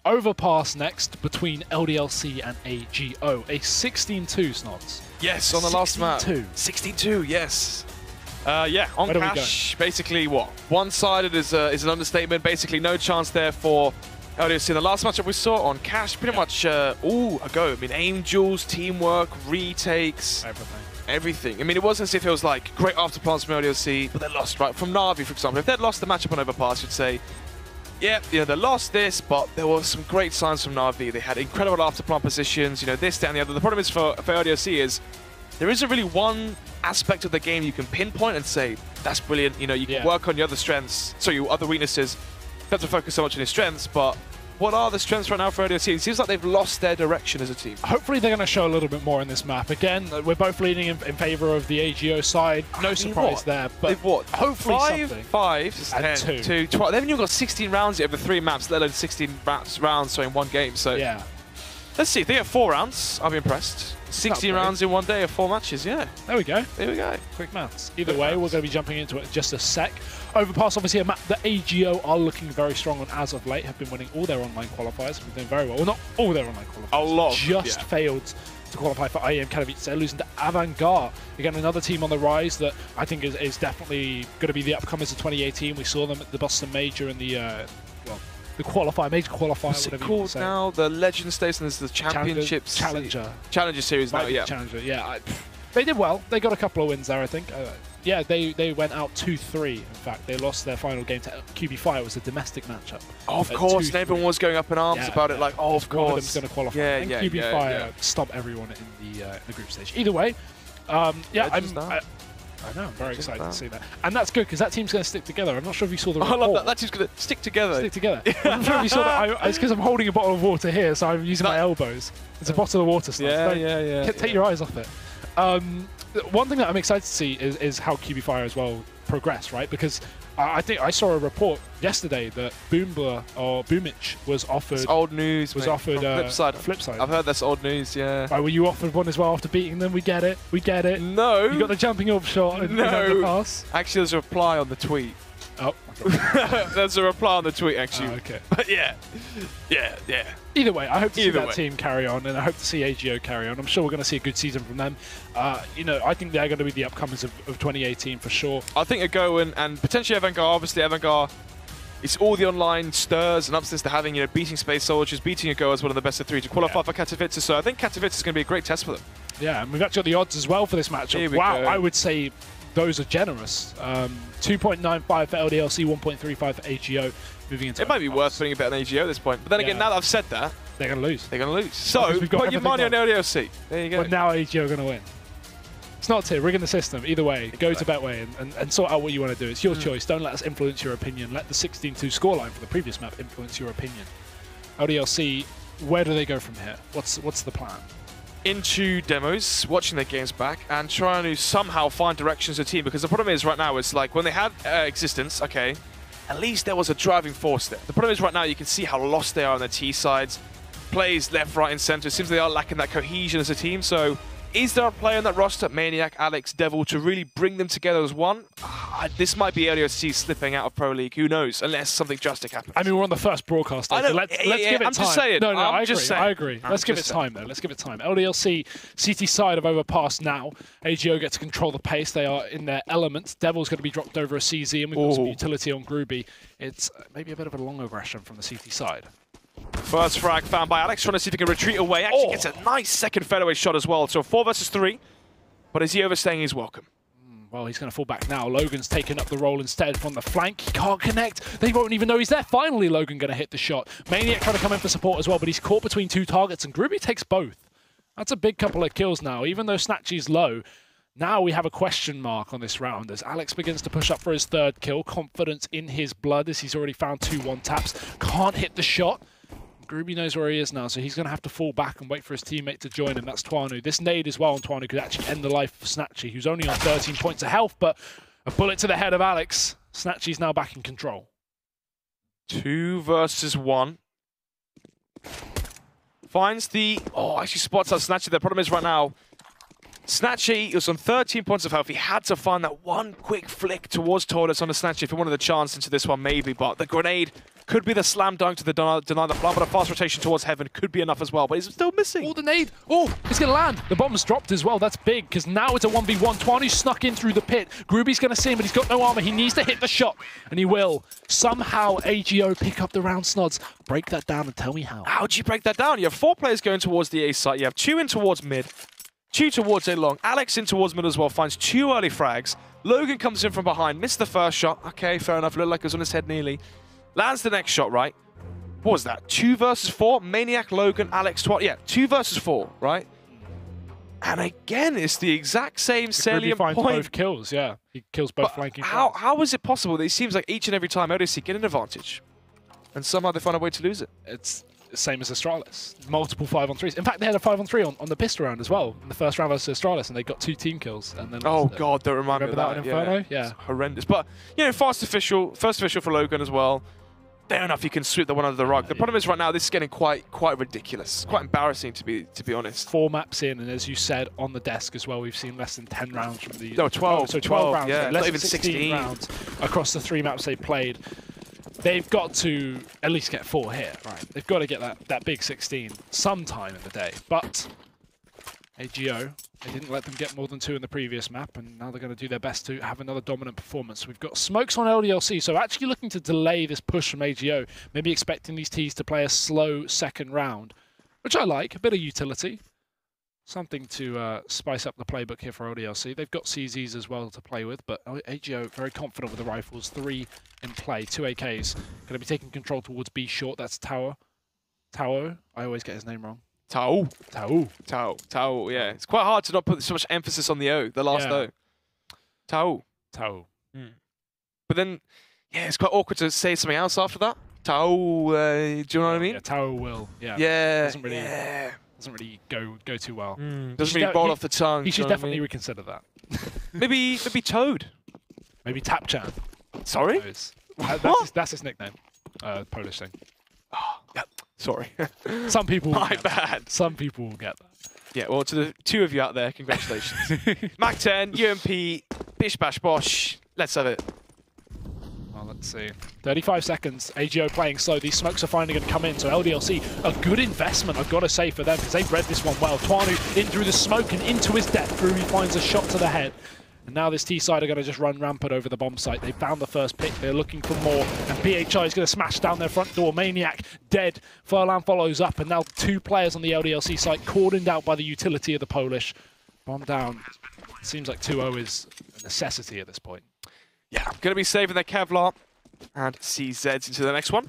Overpass next between LDLC and AGO. A 16-2, Snods. Yes, on the last map. 16-2, yes. Yeah, on cash, basically what? One-sided is an understatement. Basically no chance there for LDLC. In the last matchup we saw on cash, pretty much a go. I mean, Angels, teamwork, retakes. Everything. I mean, it wasn't as if it was like great after-plans from LDLC, but they lost, right? From Na'Vi, for example. If they'd lost the matchup on Overpass, you'd say, yeah, you know, they lost this, but there were some great signs from Na'Vi. They had incredible after-plan positions, you know, this, that, and the other. The problem is for LDLC is there isn't really one aspect of the game you can pinpoint and say, that's brilliant, you know, you can work on your other strengths, so your other weaknesses. You have to focus so much on your strengths, but what are the strengths right now for LDLC? It seems like they've lost their direction as a team. Hopefully they're going to show a little bit more in this map. Again, we're both leaning in favor of the AGO side. No surprise there, but they've what? Hopefully five, and 10, 2, 12. They've even got 16 rounds over 3 maps, let alone 16 rounds so in one game. So yeah, let's see. If they have 4 rounds, I'll be impressed. 16 rounds in one day of 4 matches, yeah. There we go. There we go. Quick maths. Either way, we're going to be jumping into it in just a sec. Overpass, obviously a map that AGO are looking very strong on as of late, have been winning all their online qualifiers, have been doing very well. Well, not all their online qualifiers. A lot. Just failed to qualify for IEM Katowice. They're losing to Avant-Garde. Again, another team on the rise that I think is definitely going to be the upcomers of 2018. We saw them at the Boston Major and the, the qualifier, major qualifier. What's it called now? The Legend Station is the Championships. Challenger Series now, yeah. Challenger, yeah. They did well. They got a couple of wins there, I think. Yeah, they went out 2-3. In fact, they lost their final game to QB Fire. It was a domestic matchup. Oh, of course, and everyone was going up in arms about it. Like, oh, of course. One of them's going to qualify. Yeah, and QB Fire stopped everyone in the group stage. Either way, I know, I'm very excited to see that. And that's good, because that team's going to stick together. I'm not sure if you saw the report. I love that. That team's going to stick together. Stick together. I'm not sure if you saw that. It's because I'm holding a bottle of water here, so I'm using my elbows. It's a bottle of water stuff. Yeah. Take your eyes off it. One thing that I'm excited to see is how QB Fire as well progress, right? Because I think I saw a report yesterday that Boomich was offered. It's old news. Was offered flip side. I've heard that's old news. Yeah. Right, were you offered one as well after beating them? We get it. No. You got the jumping off shot. In Overpass. Actually, there's a reply on the tweet. Oh. There's a reply on the tweet, actually. Okay. But yeah. Either way, I hope to see that team carry on, and I hope to see AGO carry on. I'm sure we're going to see a good season from them. You know, I think they're going to be the upcomers of 2018 for sure. I think AGO and potentially Avant-Garde. Obviously, Avant-Garde, it's all the online stirs and upsets they're having. You know, beating Space Soldiers, beating AGO as one of the best of 3 to qualify for Katowice. So I think Katowice is going to be a great test for them. Yeah, and we've actually got the odds as well for this matchup. Wow, I would say those are generous. 2.95 for LDLC, 1.35 for AGO. Moving into it might be worth putting a bet on AGO at this point. But then again, now that I've said that, they're going to lose. They're going to lose. So put your money on LDLC. There you go. But now AGO are going to win. It's not to rigging the system. Either way, go to Betway and sort out what you want to do. It's your choice. Don't let us influence your opinion. Let the 16-2 scoreline for the previous map influence your opinion. LDLC, where do they go from here? What's the plan? Into demos, watching their games back, and trying to somehow find directions of the team. Because the problem is right now, it's like when they had existence, okay, at least there was a driving force there. The problem is right now, you can see how lost they are on their T sides. Plays left, right, and center. It seems they are lacking that cohesion as a team. So, is there a player in that roster, Maniac, Alex, Devil, to really bring them together as one? This might be LDLC slipping out of Pro League. Who knows? Unless something drastic happens. I mean, we're on the first broadcast. Let's give it time. I'm just saying. No, I agree. Let's give it time, though. Let's give it time. LDLC, CT side of Overpass now. AGO get to control the pace. They are in their element. Devil's going to be dropped over a CZ, and we've got some utility on Groovy. It's maybe a bit of a long aggression from the CT side. First frag found by Alex, trying to see if he can retreat away. Actually gets a nice second fadeaway shot as well. So 4 versus 3. But is he overstaying his welcome? Well, he's going to fall back now. Logan's taken up the role instead from the flank. He can't connect. They won't even know he's there. Finally, Logan going to hit the shot. Maniac trying to come in for support as well, but he's caught between 2 targets, and Groovy takes both. That's a big couple of kills now, even though Snatchy's low. Now we have a question mark on this round as Alex begins to push up for his 3rd kill. Confidence in his blood as he's already found 2 1-taps. Can't hit the shot. Groovy knows where he is now, so he's going to have to fall back and wait for his teammate to join him. That's Twanu. This nade as well on Twanu could actually end the life of Snatchy, who's only on 13 points of health, but a bullet to the head of Alex. Snatchy's now back in control. 2 versus 1. Finds the... actually spots out Snatchy. The problem is right now, Snatchy was on 13 points of health. He had to find that one quick flick towards Tortoise on the Snatchy if he wanted a chance into this one, maybe, but the grenade Could be the slam dunk to the deny the plant, but a fast rotation towards Heaven could be enough as well, but he's still missing. Oh, the nade. Oh, it's going to land. The bomb's dropped as well. That's big, because now it's a 1v1. Twanu snuck in through the pit. Groovy's going to see him, but he's got no armor. He needs to hit the shot, and he will. Somehow, AGO pick up the round, Snods. Break that down and tell me how. How do you break that down? You have 4 players going towards the A site. You have 2 in towards mid, 2 towards A long. Alex in towards mid as well, finds 2 early frags. Logan comes in from behind, missed the first shot. Okay, fair enough. Looked like it was on his head nearly. Lands the next shot, right? What was that? 2 versus 4? Maniac, Logan, Alex, yeah, 2 versus 4, right? And again, it's the exact same salient point. Both kills, yeah. He kills both flanking. How is it possible that it seems like each and every time LDLC get an advantage, and somehow they find a way to lose it? It's the same as Astralis. Multiple 5-on-3s. In fact, they had a 5-on-3 on the pistol round as well in the first round versus Astralis, and they got 2 team kills. And then oh god, don't remind me of that. In Inferno? Yeah. Horrendous. But you know, first official for Logan as well. Fair enough, you can sweep the one under the rug. The problem is right now this is getting quite ridiculous, quite embarrassing to be honest. 4 maps in, and as you said on the desk as well, we've seen less than 10 rounds from the. No, 12. So 12 rounds. Yeah, less not even than 16 rounds across the 3 maps they played. They've got to at least get 4 here, right? They've got to get that big 16 sometime in the day. But AGO, they didn't let them get more than 2 in the previous map, and now they're going to do their best to have another dominant performance. We've got smokes on LDLC, so actually looking to delay this push from AGO, maybe expecting these Ts to play a slow second round, which I like, a bit of utility. Something to spice up the playbook here for LDLC. They've got CZs as well to play with, but AGO very confident with the rifles. 3 in play, 2 AKs. Going to be taking control towards B short. That's Tower. Tao. I always get his name wrong. Tao. Tao. Yeah, it's quite hard to not put so much emphasis on the O, the last O. Tao. But then, yeah, it's quite awkward to say something else after that. Tao. Do you know what I mean? Yeah, Tao will. Yeah. Yeah. Doesn't really go too well. Doesn't really roll off the tongue. He should definitely reconsider that. maybe Toad. Maybe Tapchan. Sorry? That's his nickname. Polish thing. Oh, yeah. Sorry. Some people will My bad. Some people will get that. Yeah, well, to the 2 of you out there, congratulations. Mac 10, UMP, Bish Bash Bosh. Let's have it. Well, let's see. 35 seconds. AGO playing slow. These smokes are finally going to come in. So LDLC, a good investment, I've got to say, for them, because they've read this one well. Twanu in through the smoke and into his death. Groovy finds a shot to the head. And now this T-side are going to just run rampant over the bomb site. They found the first pick. They're looking for more. And PHI is going to smash down their front door. Maniac dead. Furlan follows up. And now 2 players on the LDLC site cordoned out by the utility of the Polish. Bomb down. Seems like 2-0 is a necessity at this point. Yeah, going to be saving their Kevlar and CZs into the next one.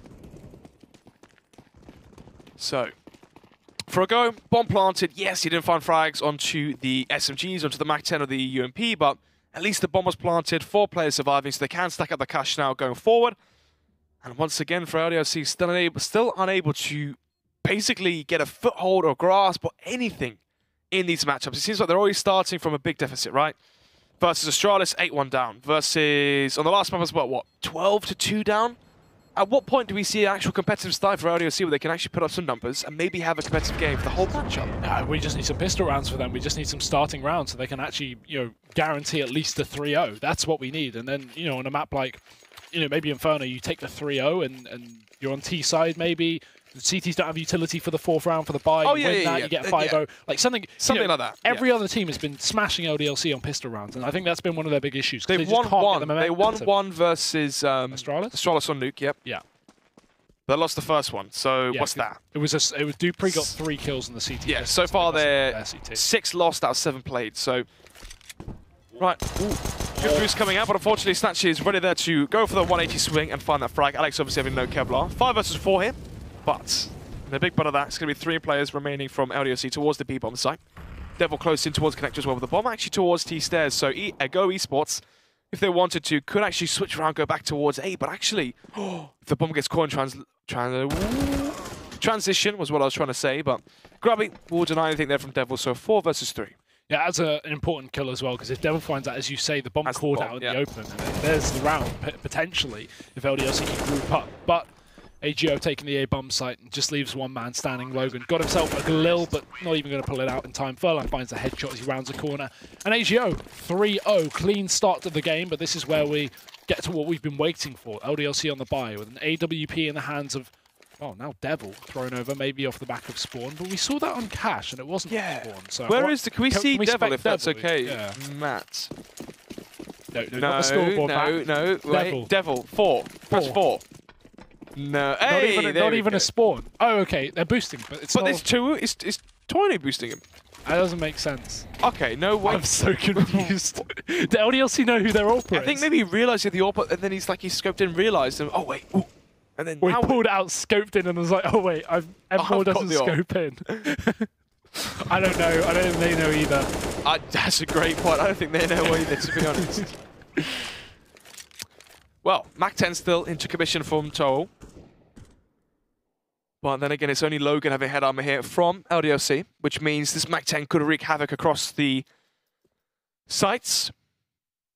So, for a go, bomb planted. Yes, he didn't find frags onto the SMGs, onto the Mac 10 or the UMP, but at least the bomb was planted. 4 players surviving, so they can stack up the cash now going forward. And once again, for LDLC, still unable to basically get a foothold or grasp or anything in these matchups. It seems like they're always starting from a big deficit, right? Versus Astralis, 8-1 down. Versus, on the last map as well, what, 12-2 down? At what point do we see an actual competitive style for LDLC where they can actually put up some numbers and maybe have a competitive game for the whole matchup? We just need some pistol rounds for them. We just need some starting rounds so they can actually, guarantee at least the 3-0. That's what we need. And then, on a map like, maybe Inferno, you take the 3-0 and you're on T side maybe. The CTs don't have utility for the 4th round for the buy. Oh, you win that, you get 5-0. Like something like that. Every other team has been smashing LDLC on pistol rounds, and I think that's been one of their big issues. They've won one. They won one versus Astralis on Nuke, yep. Yeah. They lost the first one, so what's that? It was Dupree got 3 kills in the CT. Yeah, so far they're 6 lost out of 7 played, so... Right. Good boost coming out, but unfortunately Snatch is ready there to go for the 180 swing and find that frag. Alex obviously having no Kevlar. 5 versus 4 here. But the big part of that is going to be 3 players remaining from LDLC towards the B-bomb site. Devil close in towards connector as well with the bomb, actually towards T-stairs. So Go Esports, if they wanted to, could actually switch around, go back towards A. But actually, if the bomb gets caught in transition was what I was trying to say. But Grubby will deny anything there from Devil. So 4 versus 3. Yeah, that's an important kill as well, because if Devil finds out, as you say, the bomb caught out in the open, and there's the round, potentially, if LDLC can group up. But AGO taking the A bomb site and just leaves one man standing. Logan got himself a glil, but not even going to pull it out in time. Furlan finds the headshot as he rounds the corner. And AGO 3-0, clean start to the game, but this is where we get to what we've been waiting for. LDLC on the buy with an AWP in the hands of, oh, now Devil thrown over, maybe off the back of Spawn. But we saw that on Cash, and it wasn't Spawn. So where is the... Can we see Devil, if that's okay? Yeah. Matt. No, not the scoreboard. No, wait. Devil, 4. Press 4. No, hey, not even a Spawn. Oh, okay, they're boosting, but it's not... But there's 2, it's Twiny boosting him. That doesn't make sense. Okay, no way. I'm so confused. The LDLC know who their AWP is. I think maybe he realised he had the AWP, and then he scoped in, realised, and oh wait, ooh. And then he pulled out, scoped in, and was like, oh wait, M4 doesn't scope in. I don't know. I don't think they know either. That's a great point. I don't think they know either, to be honest. Well, Mac 10 still into commission from Toll. But then again, it's only Logan having head armor here from LDLC, which means this Mac 10 could wreak havoc across the sites.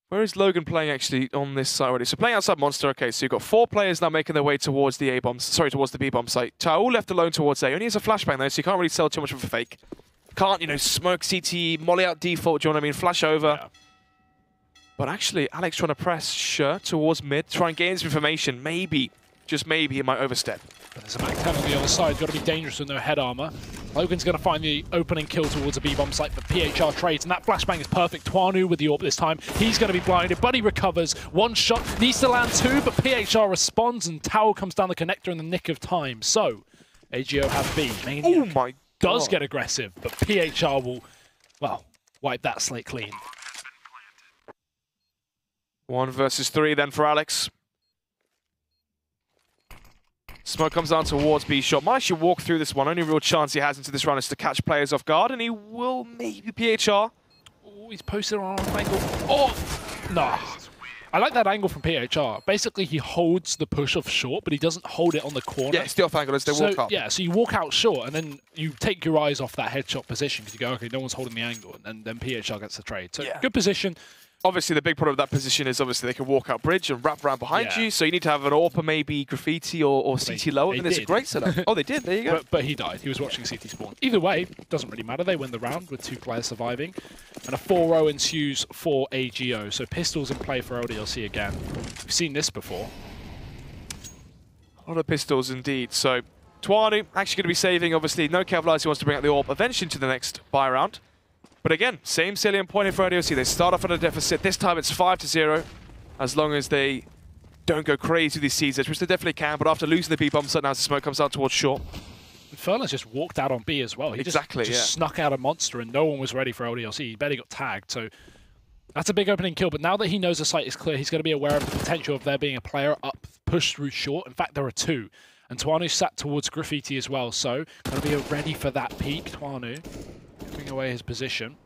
Where is Logan playing actually on this side already? So playing outside Monster. Okay, so you've got 4 players now making their way towards the towards the B-bomb site. Tao left alone towards A. Only has a flashbang though, so you can't really sell too much of a fake. Can't, you know, smoke CT, molly out default, do you know what I mean? Flash over. Yeah. But actually, Alex trying to press Shirt towards mid, try and gain some information. Maybe, just maybe, he might overstep. But there's a Mac 10 on the other side. Got to be dangerous with no head armor. Logan's going to find the opening kill towards a B-bomb site, but PHR trades, and that flashbang is perfect. Twanu with the AWP this time. He's going to be blinded, but he recovers. One shot, needs to land 2, but PHR responds, and Tao comes down the connector in the nick of time. So, AGO have B. Maniac oh my God. Does get aggressive, but PHR will, well, wipe that slate clean. 1 versus 3 then for Alex. Smoke comes down towards B shot. Might actually walk through this one. Only real chance he has into this round is to catch players off guard, and he will maybe PHR. Oh, he's posted on an angle. Oh, no. I like that angle from PHR. Basically, he holds the push off short, but he doesn't hold it on the corner. Yeah, it's the off angle as they walk up. Yeah, so you walk out short, and then you take your eyes off that headshot position because you go, okay, no one's holding the angle, and then PHR gets the trade. So good position. Obviously, the big problem with that position is obviously they can walk out bridge and wrap around behind you, so you need to have an AWP, maybe Graffiti or CT low, and it's a great setup. Oh, they did. There you go. But he died. He was watching CT spawn. Either way, doesn't really matter. They win the round with 2 players surviving, and a 4-0 ensues for AGO. So pistols in play for LDLC again. We've seen this before. A lot of pistols indeed. So Twanu actually going to be saving. Obviously, no Kevlar. He wants to bring out the AWP eventually to the next buy round. But again, same salient point here for LDLC. They start off at a deficit. This time it's 5-0, as long as they don't go crazy with these seeds, which they definitely can. But after losing the B-bomb site, now the smoke comes out towards short. And Furlan's just walked out on B as well. He just snuck out a monster, and no one was ready for LDLC. He barely got tagged. So that's a big opening kill. But now that he knows the site is clear, he's going to be aware of the potential of there being a player up, pushed through short. In fact, there are 2. And Twanu sat towards Graffiti as well. So going to be ready for that peak. Twanu giving away his position.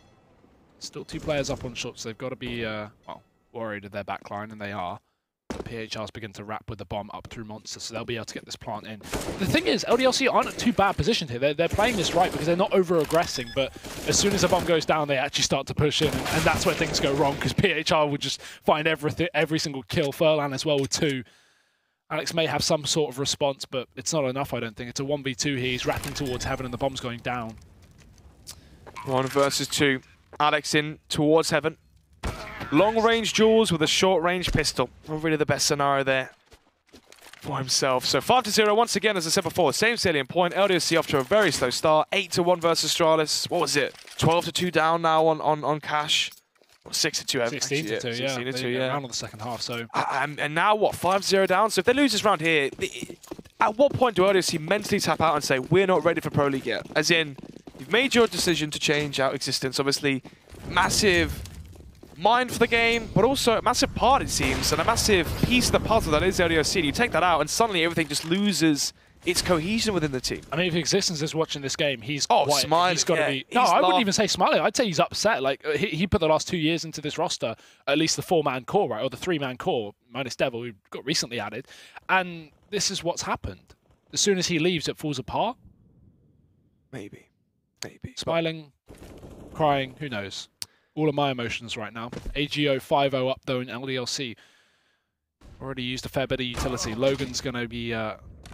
Still 2 players up on short, so they've got to be well, worried of their backline, and they are. But PHR's begin to wrap with the bomb up through Monster, so they'll be able to get this plant in. The thing is, LDLC aren't at too bad positioned here. They're playing this right because they're not over-aggressing, but as soon as a bomb goes down, they actually start to push in, and that's where things go wrong, because PHR would just find every single kill. Furlan as well with 2. Alex may have some sort of response, but it's not enough, I don't think. It's a 1v2 here. He's wrapping towards heaven, and the bomb's going down. 1 versus 2. Alex in towards heaven. Long-range duels with a short-range pistol. Not really the best scenario there for himself. So 5-0 once again, as I said before, same salient point. LDLC off to a very slow start. 8-1 versus Stralis. What was it? 12-2 down now on Cash. 6-2. 16-2, yeah. 16-2, yeah. Around on the second half, so. And now what? 5-0 down. So if they lose this round here, at what point do LDLC mentally tap out and say, we're not ready for Pro League yet? As in, you've made your decision to change our existence. Obviously, massive mind for the game, but also a massive part, it seems, and a massive piece of the puzzle that is LDLC. You take that out, and suddenly everything just loses its cohesion within the team. I mean, if Existence is watching this game, he's smiling. He's got to be. No, I wouldn't even say smiling. I'd say he's upset. Like he put the last 2 years into this roster, at least the 4-man core, right, or the 3-man core minus Devil, who got recently added, and this is what's happened. As soon as he leaves, it falls apart. Maybe. Smiling, crying, who knows? All of my emotions right now. AGO 5-0 up though in LDLC. Already used a fair bit of utility. Logan's going to be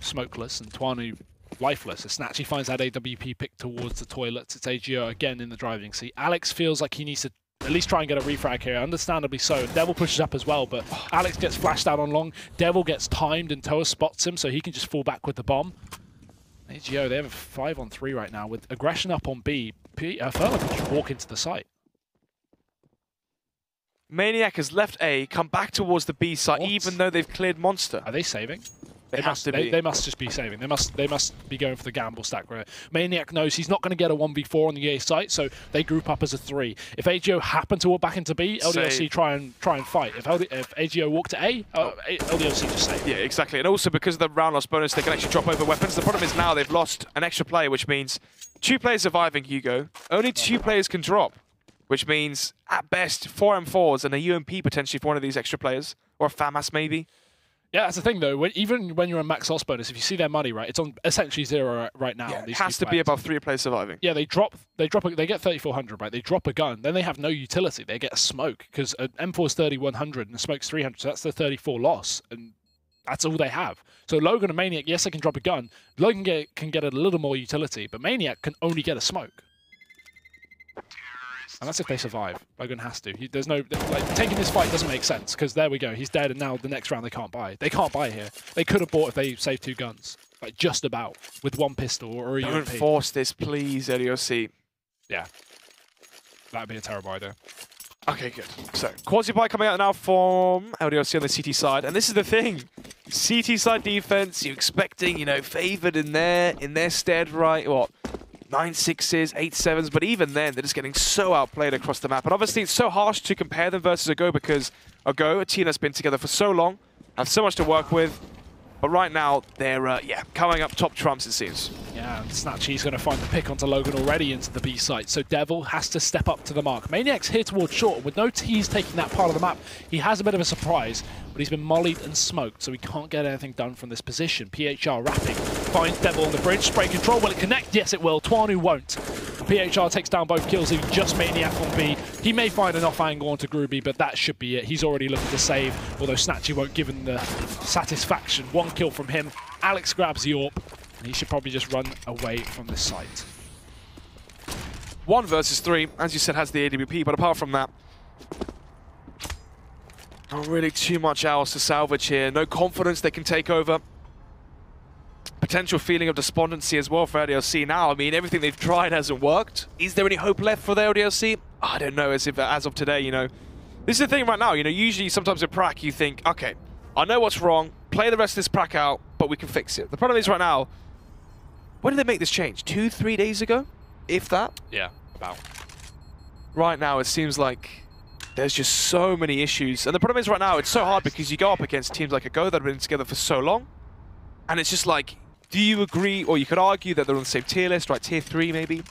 smokeless and Twanu lifeless. As Snatchy finds that AWP pick towards the toilets. It's AGO again in the driving seat. Alex feels like he needs to at least try and get a refrag here, understandably so. Devil pushes up as well, but Alex gets flashed out on long. Devil gets timed and Toa spots him, so he can just fall back with the bomb. AGO, they have a 5-on-3 right now with aggression up on B. Furler can just walk into the site. Maniac has left A, come back towards the B site, even though they've cleared Monster. Are they saving? They must just be saving. They must be going for the gamble stack. Right? Maniac knows he's not going to get a 1v4 on the A site, so they group up as a 3. If AGO happen to walk back into B, LDLC try and fight. If AGO walk to A, LDLC just save. Yeah, exactly. And also because of the round loss bonus, they can actually drop over weapons. The problem is now they've lost an extra player, which means 2 players surviving, Hugo. Only 2 players can drop, which means at best 4 M4s and a UMP potentially for one of these extra players, or a FAMAS maybe. Yeah, that's the thing though. Even when you're on max loss bonus, if you see their money, right, it's on essentially 0 right now. Yeah, it has to be above 3 players surviving. Yeah, they get 3,400, right? They drop a gun, then they have no utility. They get a smoke because an M4 is 3,100 and a smoke's 300, so that's the 34 loss, and that's all they have. So Logan and Maniac, yes, they can drop a gun. Logan can get a little more utility, but Maniac can only get a smoke. And that's if they survive. Logan has to. There's no taking this fight doesn't make sense because there we go. He's dead, and now the next round they can't buy. They can't buy here. They could have bought if they saved 2 guns, like just about with 1 pistol or a UMP. Don't force this, please, LDLC. Yeah, that'd be a terrible idea. Okay, good. So Quasi-Buy coming out now from LDLC on the CT side, and this is the thing. CT side defense, you're expecting, you know, favored in their stead, right? What? 9-6s, 8-7s, but even then, they're just getting so outplayed across the map. And obviously, it's so harsh to compare them versus Ago because Ago, a team that's been together for so long, have so much to work with. But right now, they're, coming up top trumps, it seems. Yeah, and Snatchy's going to find the pick onto Logan already into the B site, so Devil has to step up to the mark. Maniac's here towards short. With no T's taking that part of the map, he has a bit of a surprise, but he's been mollied and smoked, so he can't get anything done from this position. PHR wrapping, finds Devil on the bridge, spray control. Will it connect? Yes, it will. Twanu won't. PHR takes down both kills, leaving just Maniac on B. He may find an off angle onto Groovy, but that should be it. He's already looking to save, although Snatchy won't give him the satisfaction. 1 kill from him. Alex grabs the AWP, and he should probably just run away from this site. 1 versus 3, as you said, has the AWP, but apart from that, not really too much else to salvage here. No confidence they can take over. Potential feeling of despondency as well for LDLC now. I mean, everything they've tried hasn't worked. Is there any hope left for the LDLC? I don't know, as of today, you know. This is the thing right now, you know, usually sometimes at Prac you think, okay, I know what's wrong, play the rest of this Prac out, but we can fix it. The problem is right now, when did they make this change? 2-3 days ago? If that? Yeah, about. Right now, it seems like there's just so many issues. And the problem is right now, it's so hard because you go up against teams like Ago that have been together for so long. And it's just like, do you agree, or you could argue that they're on the same tier list, right? Tier 3 maybe?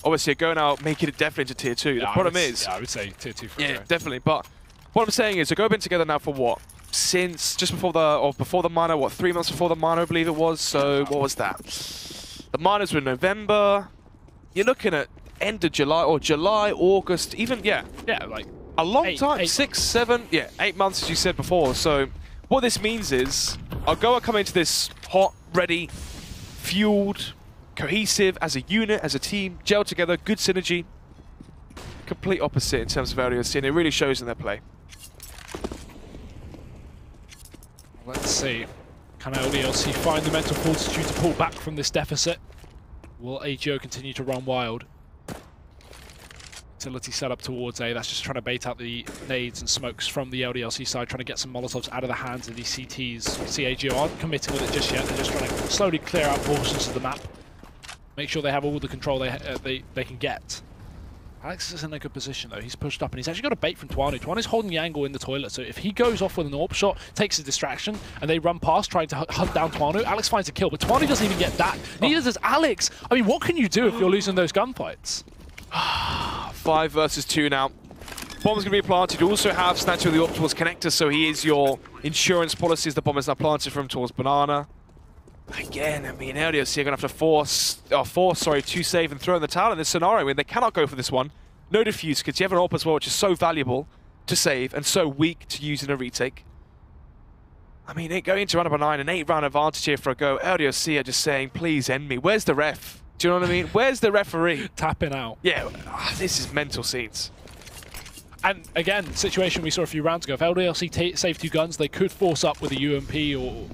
Obviously, Ago now making it definitely into tier 2. Yeah, the problem is... Yeah, I would say tier 2 for Yeah, definitely. But what I'm saying is, Ago have been together now for what? Since just before the minor, what, 3 months before the minor, I believe it was. So what was that? The minors were in November. You're looking at end of July, or July, August, even, yeah, like a long time. 6, 7, 8 months, as you said before. So what this means is, Ago are coming into this hot, ready, fueled, cohesive as a unit, as a team, gel together, good synergy. Complete opposite in terms of LDLC, and it really shows in their play. Let's see. Can LDLC find the mental fortitude to pull back from this deficit? Will AGO continue to run wild? Utility set up towards A. That's just trying to bait out the nades and smokes from the LDLC side, trying to get some Molotovs out of the hands of these CTs. See, AGO aren't committing with it just yet. They're just trying to slowly clear out portions of the map. Make sure they have all the control they can get. Alex is in a good position though. He's pushed up and he's actually got a bait from Twanu. Twanu's holding the angle in the toilet, so if he goes off with an AWP shot, takes a distraction, and they run past trying to hunt down Twanu, Alex finds a kill, but Twanu doesn't even get that. Neither does Alex. I mean, what can you do if you're losing those gunfights? 5 versus 2 now. Bomb's going to be planted. You also have Snatcher with the AWP towards Connector, so he is your insurance policies. The bomb is now planted from towards Banana. Again, I mean, LDLC are going to have to force 2 save and throw in the towel in this scenario. I mean, they cannot go for this one. No defuse, because you have an AWP as well, which is so valuable to save and so weak to use in a retake. I mean, going into round number 9, an 8-round advantage here for a go. LDLC are just saying, please end me. Where's the ref? Do you know what I mean? Where's the referee? Tapping out. Yeah, this is mental scenes. And again, situation we saw a few rounds ago. If LDLC save 2 guns, they could force up with a UMP or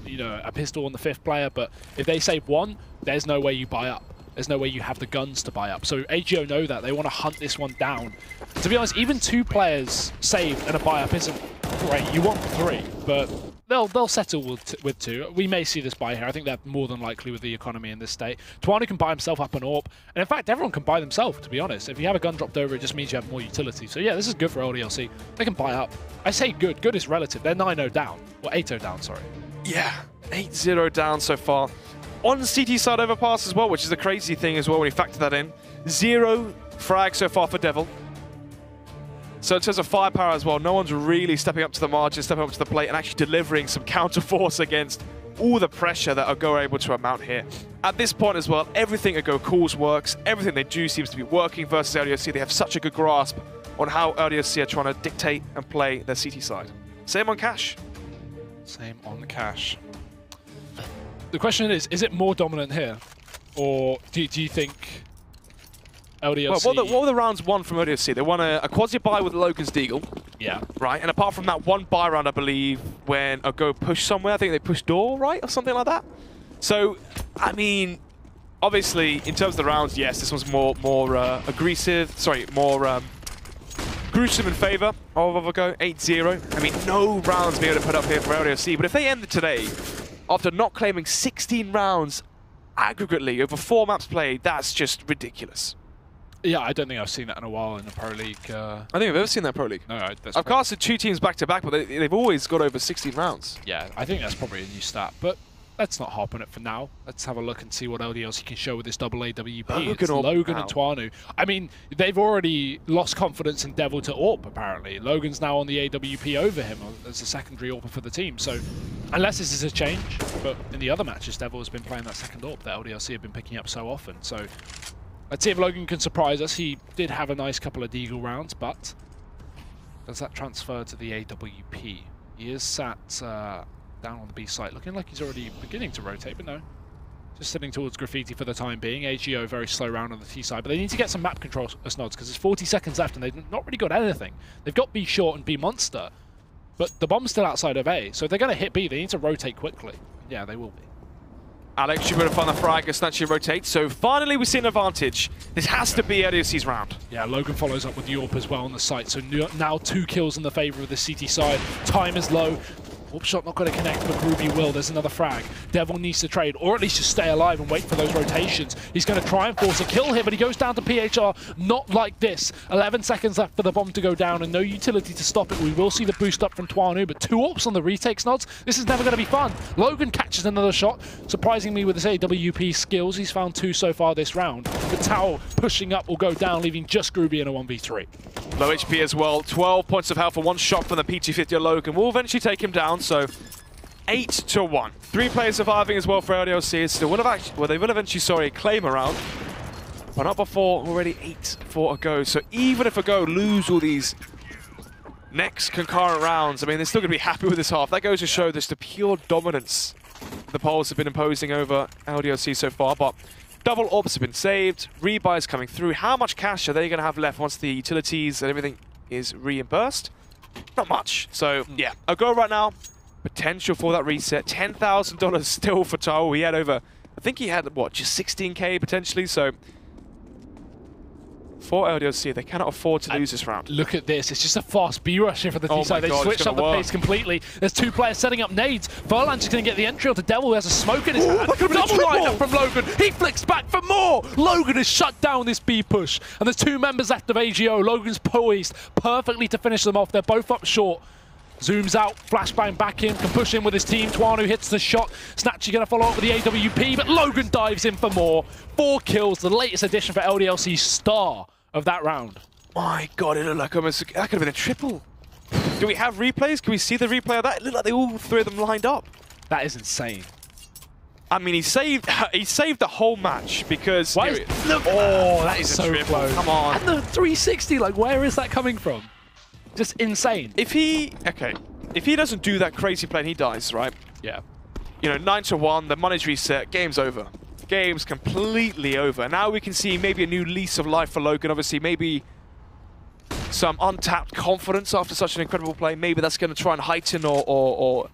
a pistol on the 5th player. But if they save 1, there's no way you buy up. There's no way you have the guns to buy up. So AGO know that. They want to hunt this one down. To be honest, even 2 players saved and a buy up isn't great. You want 3, but they'll settle with 2. We may see this buy here. I think they're more than likely with the economy in this state. Tuanu can buy himself up an AWP. And in fact, everyone can buy themselves, to be honest. If you have a gun dropped over, it just means you have more utility. So yeah, this is good for LDLC. They can buy up. I say good. Good is relative. They're 9-0 down. Or 8-0 down, sorry. Yeah, 8-0 down so far. On the CT side Overpass as well, which is a crazy thing as well when you factor that in. 0 frag so far for Devil. So in terms of firepower as well, no one's really stepping up to the margin, stepping up to the plate, and actually delivering some counter force against all the pressure that Ago are able to amount here. At this point as well, everything Ago calls works. Everything they do seems to be working versus LDLC. They have such a good grasp on how LDLC are trying to dictate and play their CT side. Same on Cash. Same on Cash. The question is it more dominant here? Or do you think LDLC... Well, what were the rounds won from LDLC? They won a quasi-buy with Logan's Deagle. Yeah. Right, and apart from that one buy round, I believe, when Ago pushed somewhere, I think they pushed door, right? Or something like that. So, I mean, obviously, in terms of the rounds, yes, this one's more aggressive, sorry, more gruesome in favor of Ago, 8-0. I mean, no rounds being able to put up here for LDLC, but if they ended today, after not claiming 16 rounds aggregately over 4 maps played, that's just ridiculous. Yeah, I don't think I've seen that in a while in the Pro League. I think I've ever seen that Pro League. No, I've casted 2 teams back-to-back, but they've always got over 16 rounds. Yeah, I think that's probably a new stat, but let's not harp on it for now. Let's have a look and see what LDLC can show with this double AWP. It's Logan and Tuanu. I mean, they've already lost confidence in Devil to AWP, apparently. Logan's now on the AWP over him as a secondary AWP for the team. So, unless this is a change, but in the other matches, Devil has been playing that second AWP that LDLC have been picking up so often. So, let's see if Logan can surprise us. He did have a nice couple of Deagle rounds, but does that transfer to the AWP? He is sat down on the B site, looking like he's already beginning to rotate, but no. Just sitting towards Graffiti for the time being. AGO very slow round on the T side, but they need to get some map control, Snods, because there's 40 seconds left and they've not really got anything. They've got B short and B monster, but the bomb's still outside of A, so if they're going to hit B, they need to rotate quickly. Yeah, they will be. Alex, you better find the frag and snatch your rotate. So finally we see an advantage. This has to be LDLC's round. Yeah, Logan follows up with the AWP as well on the site. So now 2 kills in the favor of the CT side. Time is low. AWP shot not going to connect, but Ruby will. There's another frag. Devil needs to trade, or at least just stay alive and wait for those rotations. He's going to try and force a kill here, but he goes down to PHR. Not like this. 11 seconds left for the bomb to go down, and no utility to stop it. We will see the boost up from Tuanu, but 2 AWPs on the retakes, Nods. This is never going to be fun. Logan catches another shot. Surprisingly, with his AWP skills, he's found 2 so far this round. The Tau pushing up will go down, leaving just Groovy in a 1v3. Low HP as well. 12 points of health for 1 shot from the P250 Logan. Will eventually take him down, so 8-1. 3 players surviving as well for LDLC. It's still they will eventually, claim a round. But not before already 8 for Ago. So even if Ago lose all these next concurrent rounds, I mean, they're still going to be happy with this half. That goes to show just the pure dominance the Poles have been imposing over LDLC so far. But double AWPs have been saved. Rebuys coming through. How much cash are they going to have left once the utilities and everything is reimbursed? Not much. So, yeah, Ago right now. Potential for that reset. $10,000 still for Tao. He had over, I think he had, what, just 16k potentially. So, for LDLC, they cannot afford to lose this round. Look at this. It's just a fast B-rush here for the T-side. They switched up the pace completely. There's 2 players setting up nades. Verlan's just going to get the entry onto Devil, who has a smoke in his hand. Double line-up from Logan. He flicks back for more. Logan has shut down this B-push. And there's 2 members left of AGO. Logan's poised perfectly to finish them off. They're both up short. Zooms out, flashbang back in, can push in with his team. Tuanu hits the shot. Snatchy going to follow up with the AWP, but Logan dives in for more. 4 kills, the latest addition for LDLC's star of that round. My God, it looked like almost, that could have been a triple. Do we have replays? Can we see the replay of that? It looked like they all 3 of them lined up. That is insane. I mean, he saved the whole match because... Look, oh, that is so close. Come on. And the 360, like, where is that coming from? Just insane. If he doesn't do that crazy play and he dies, right? Yeah. You know, 9-1, the money's reset, game's over. Game's completely over. Now we can see maybe a new lease of life for Logan. Obviously, maybe some untapped confidence after such an incredible play. Maybe that's going to try and heighten or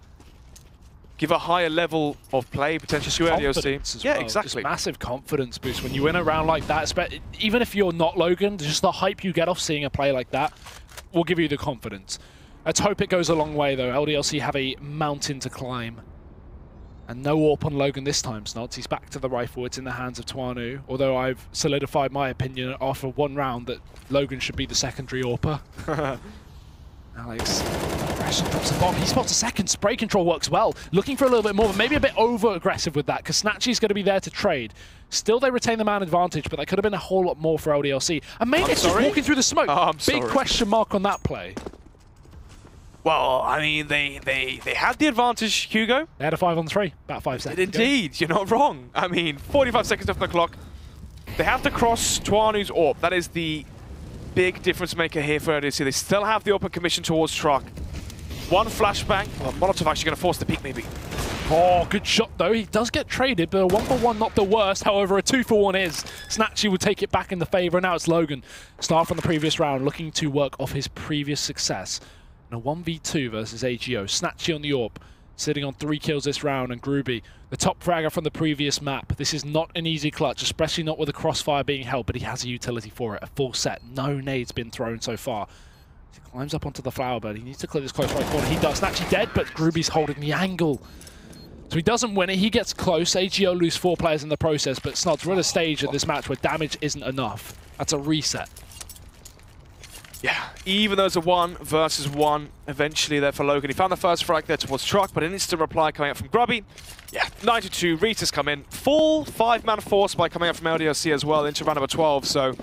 give a higher level of play, potentially to LDLC. Yeah, exactly. Just massive confidence boost when you win a round like that. Even if you're not Logan, just the hype you get off seeing a play like that will give you the confidence. Let's hope it goes a long way, though. LDLC have a mountain to climb. And no AWP on Logan this time, Snods. He's back to the rifle. It's in the hands of Tuanu. Although I've solidified my opinion after one round that Logan should be the secondary AWPer. Alex, aggression drops the bomb. He spots a second. Spray control works well. Looking for a little bit more, but maybe a bit over-aggressive with that, because Snatchy's going to be there to trade. Still, they retain the man advantage, but that could have been a whole lot more for LDLC. And maybe it's just walking through the smoke. Big question mark on that play. Well, I mean, they had the advantage, Hugo. They had a 5-on-3, about 5 seconds. Indeed, you're not wrong. I mean, 45 seconds off the clock. They have to cross Tuanu's AWP. That is the big difference maker here for LDLC. They still have the open commission towards Truck. One flashbang. Well, Molotov actually going to force the peak, maybe. Oh, good shot, though. He does get traded, but a 1-for-1 not the worst. However, a 2-for-1 is. Snatchy will take it back in the favor, and now it's Logan. Star from the previous round, looking to work off his previous success. A 1v2 versus AGO. Snatchy on the AWP, sitting on 3 kills this round, and Gruby, the top fragger from the previous map. This is not an easy clutch, especially not with the crossfire being held, but he has a utility for it, a full set. No nades been thrown so far. He climbs up onto the flower bed. He needs to clear this close right corner. He does. Snatchy dead, but Gruby's holding the angle. So he doesn't win it. He gets close. AGO lose 4 players in the process, but Snods, we're at a stage of this match where damage isn't enough. That's a reset. Yeah, even though it's a 1 versus 1 eventually there for Logan. He found the first frag there towards Truck, but an instant reply coming out from Grubby. Yeah, 9-2, Rita's come in. Full 5-man force by coming out from LDLC as well into round number 12, so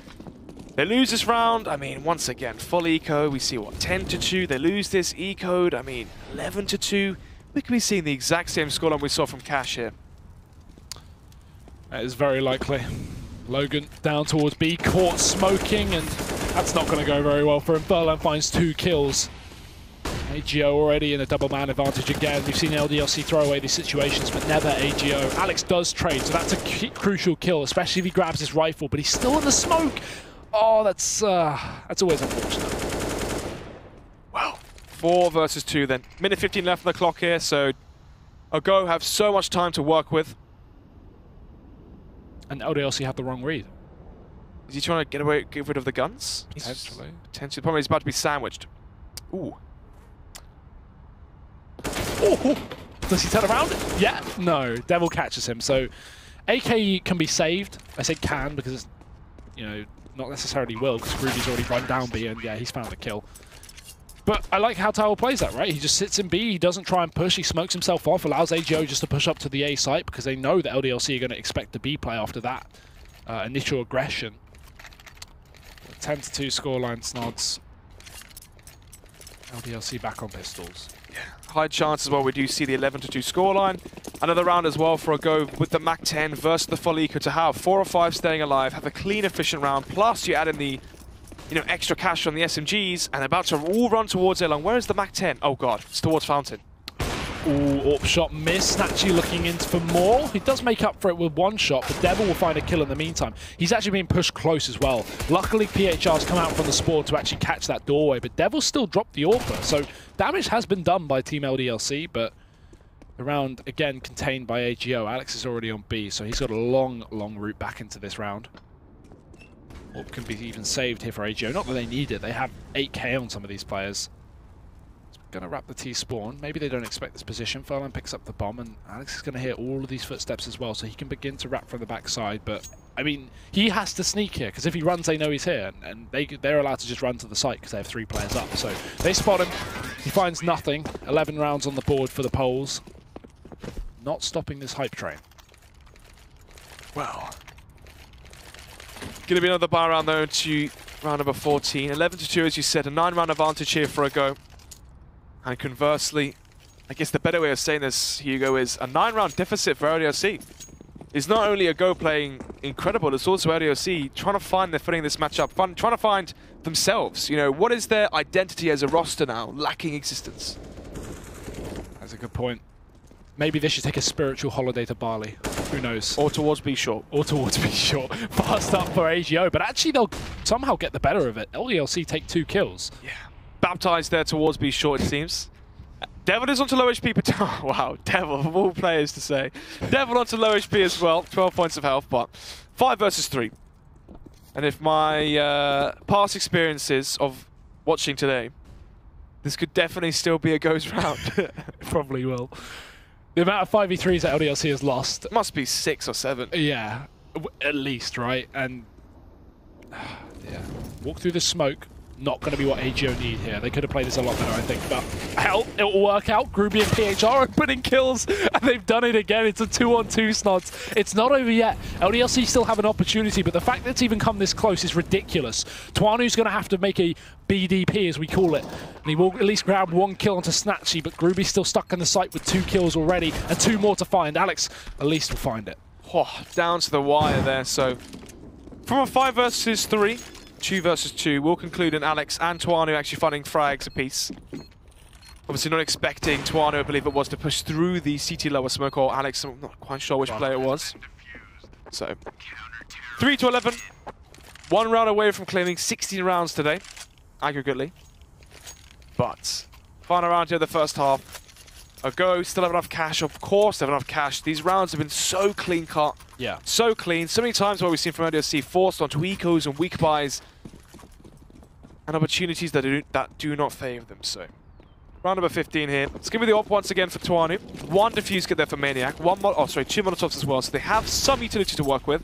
they lose this round. I mean, once again, full eco. We see, what, 10-2. They lose this ecoed. I mean, 11-2. We could be seeing the exact same scoreline we saw from Cash here. That is very likely. Logan down towards B, caught smoking, and that's not going to go very well for him. Furlan finds 2 kills. AGO already in a double man advantage again. We've seen LDLC throw away these situations, but never AGO. Alex does trade, so that's a crucial kill, especially if he grabs his rifle, but he's still in the smoke. Oh, that's always unfortunate. Wow. 4 versus 2 then. Minute 15 left on the clock here, so Ogo have so much time to work with. And LDLC had the wrong read. Is he trying to get rid of the guns? Potentially. Potentially. The problem is he's about to be sandwiched. Ooh. Oh, does he turn around? Yeah. No. Devil catches him. So AK can be saved. I say can because, you know, not necessarily will, because Ruby's already run down B, and yeah, he's found the kill. But I like how Tower plays that, right? He just sits in B, he doesn't try and push, he smokes himself off, allows AGO just to push up to the A site, because they know that LDLC are going to expect the B play after that initial aggression. 10-2 scoreline, Snods. LDLC back on pistols. Yeah, high chance as well. We do see the 11-2 scoreline. Another round as well for a go with the Mac 10 versus the full eco to have 4 or 5 staying alive, have a clean, efficient round. Plus, you add in the, you know, extra cash on the SMGs, and they're about to all run towards A-Long. Where is the Mac 10? Oh god, it's towards Fountain. Ooh, AWP shot miss. Snatchy looking in for more. He does make up for it with 1 shot, but Devil will find a kill in the meantime. He's actually being pushed close as well. Luckily, PHR's come out from the spawn to actually catch that doorway, but Devil still dropped the AWPer. So damage has been done by Team LDLC, but the round, again, contained by AGO. Alex is already on B, so he's got a long, long route back into this round. AWP can be even saved here for AGO. Not that they need it. They have 8k on some of these players. Going to wrap the T spawn. Maybe they don't expect this position. Furlan picks up the bomb, and Alex is going to hear all of these footsteps as well, so he can begin to wrap from the backside. But I mean, he has to sneak here, because if he runs, they know he's here, and they're allowed to just run to the site because they have 3 players up. So they spot him. He finds nothing. 11 rounds on the board for the Poles. Not stopping this hype train. Well, going to be another bar round though to round number 14. 11-2, as you said, a 9-round advantage here for a go. And conversely, I guess the better way of saying this, Hugo, is a 9-round deficit for LDLC. It's not only a go playing incredible, it's also LDLC trying to find their footing in this matchup, trying to find themselves. You know, what is their identity as a roster now, lacking existence? That's a good point. Maybe they should take a spiritual holiday to Bali. Who knows? Or towards B short. Or towards B short. Fast up for AGO, but actually they'll somehow get the better of it. LDLC take 2 kills. Yeah. Baptized there towards B short, it seems. Devil is onto low HP, but wow, Devil, of all players to say. Devil onto low HP as well, 12 points of health, but 5 versus 3. And if my past experiences of watching today, this could definitely still be a goes round. Probably will. The amount of 5v3s that LDLC has lost. It must be 6 or 7. Yeah, at least, right? And yeah, walk through the smoke. Not going to be what AGO need here. They could have played this a lot better, I think. But hell, it will work out. Groovy and PH are opening kills, and they've done it again. It's a 2-on-2, Snods. It's not over yet. LDLC still have an opportunity, but the fact that it's even come this close is ridiculous. Twanu's going to have to make a BDP, as we call it. And he will at least grab 1 kill onto Snatchy, but Groovy's still stuck in the site with 2 kills already, and 2 more to find. Alex at least will find it. Oh, down to the wire there. So from a 5 versus 3, 2 versus 2, we'll conclude in Alex and Twanu actually finding frags apiece. Obviously not expecting Twanu, I believe it was, to push through the CT lower smoke, or Alex, I'm not quite sure which player it was. So 3 to 11. 1 round away from claiming 16 rounds today, aggregately. But final round here the first half. A go, still have enough cash, of course they have enough cash. These rounds have been so clean cut. Yeah. So clean. So many times where we've seen from LDLC forced onto ecos and weak buys. And opportunities that do not favour them. So round number 15 here. Let's give me the op once again for Twanu. 1 defuse kit there for Maniac. 2 Molotovs as well. So they have some utility to work with.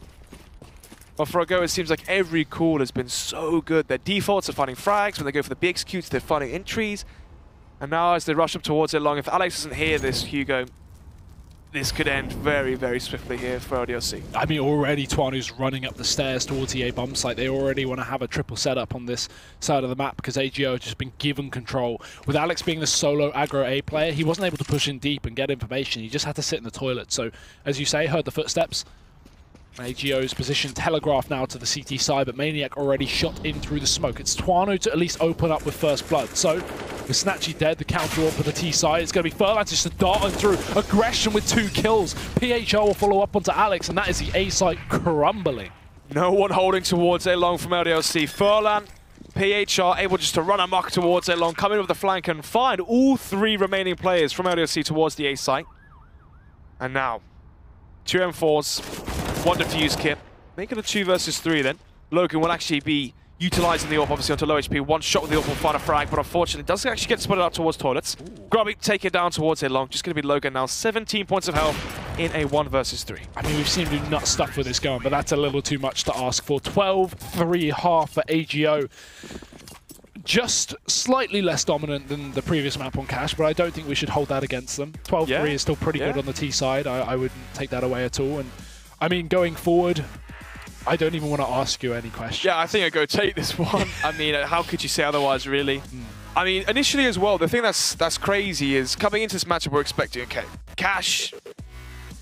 But for a go, it seems like every call has been so good. Their defaults are finding frags. When they go for the big executes, they're finding entries. And now as they rush up towards it long, if Alex doesn't hear this, Hugo, this could end very, very swiftly here for LDLC. I mean, already Twanu's running up the stairs towards the A bomb site. They already want to have a triple setup on this side of the map because AGO has just been given control. With Alex being the solo aggro A player, he wasn't able to push in deep and get information. He just had to sit in the toilet. So, as you say, heard the footsteps. AGO's position telegraphed now to the CT side, but Maniac already shot in through the smoke. It's Twanu to at least open up with first blood. So, with Snatchy dead, the counter up with the T side. It's going to be Furlan just to dart on through. Aggression with 2 kills. PHR will follow up onto Alex, and that is the A site crumbling. No one holding towards A long from LDLC. Furlan, PHR able just to run amok towards A long, come in with the flank and find all 3 remaining players from LDLC towards the A site. And now, 2 M4s. 1 defuse kit. Make it a 2 versus 3 then. Logan will actually be utilizing the AWP obviously onto low HP. 1 shot with the AWP will find a frag, but unfortunately doesn't actually get spotted out towards toilets. Grubby take it down towards it long. Just going to be Logan now. 17 points of health in a 1 versus 3. I mean, we've seen him do nut stuff with this gun, but that's a little too much to ask for. 12-3 half for AGO. Just slightly less dominant than the previous map on Cash, but I don't think we should hold that against them. 12-3 is still pretty good on the T side. I wouldn't take that away at all. And I mean, going forward, I don't even want to ask you any questions. Yeah, I think I'd go take this one. I mean, how could you say otherwise, really? I mean, initially as well, the thing that's crazy is coming into this matchup, we're expecting, okay, Cash,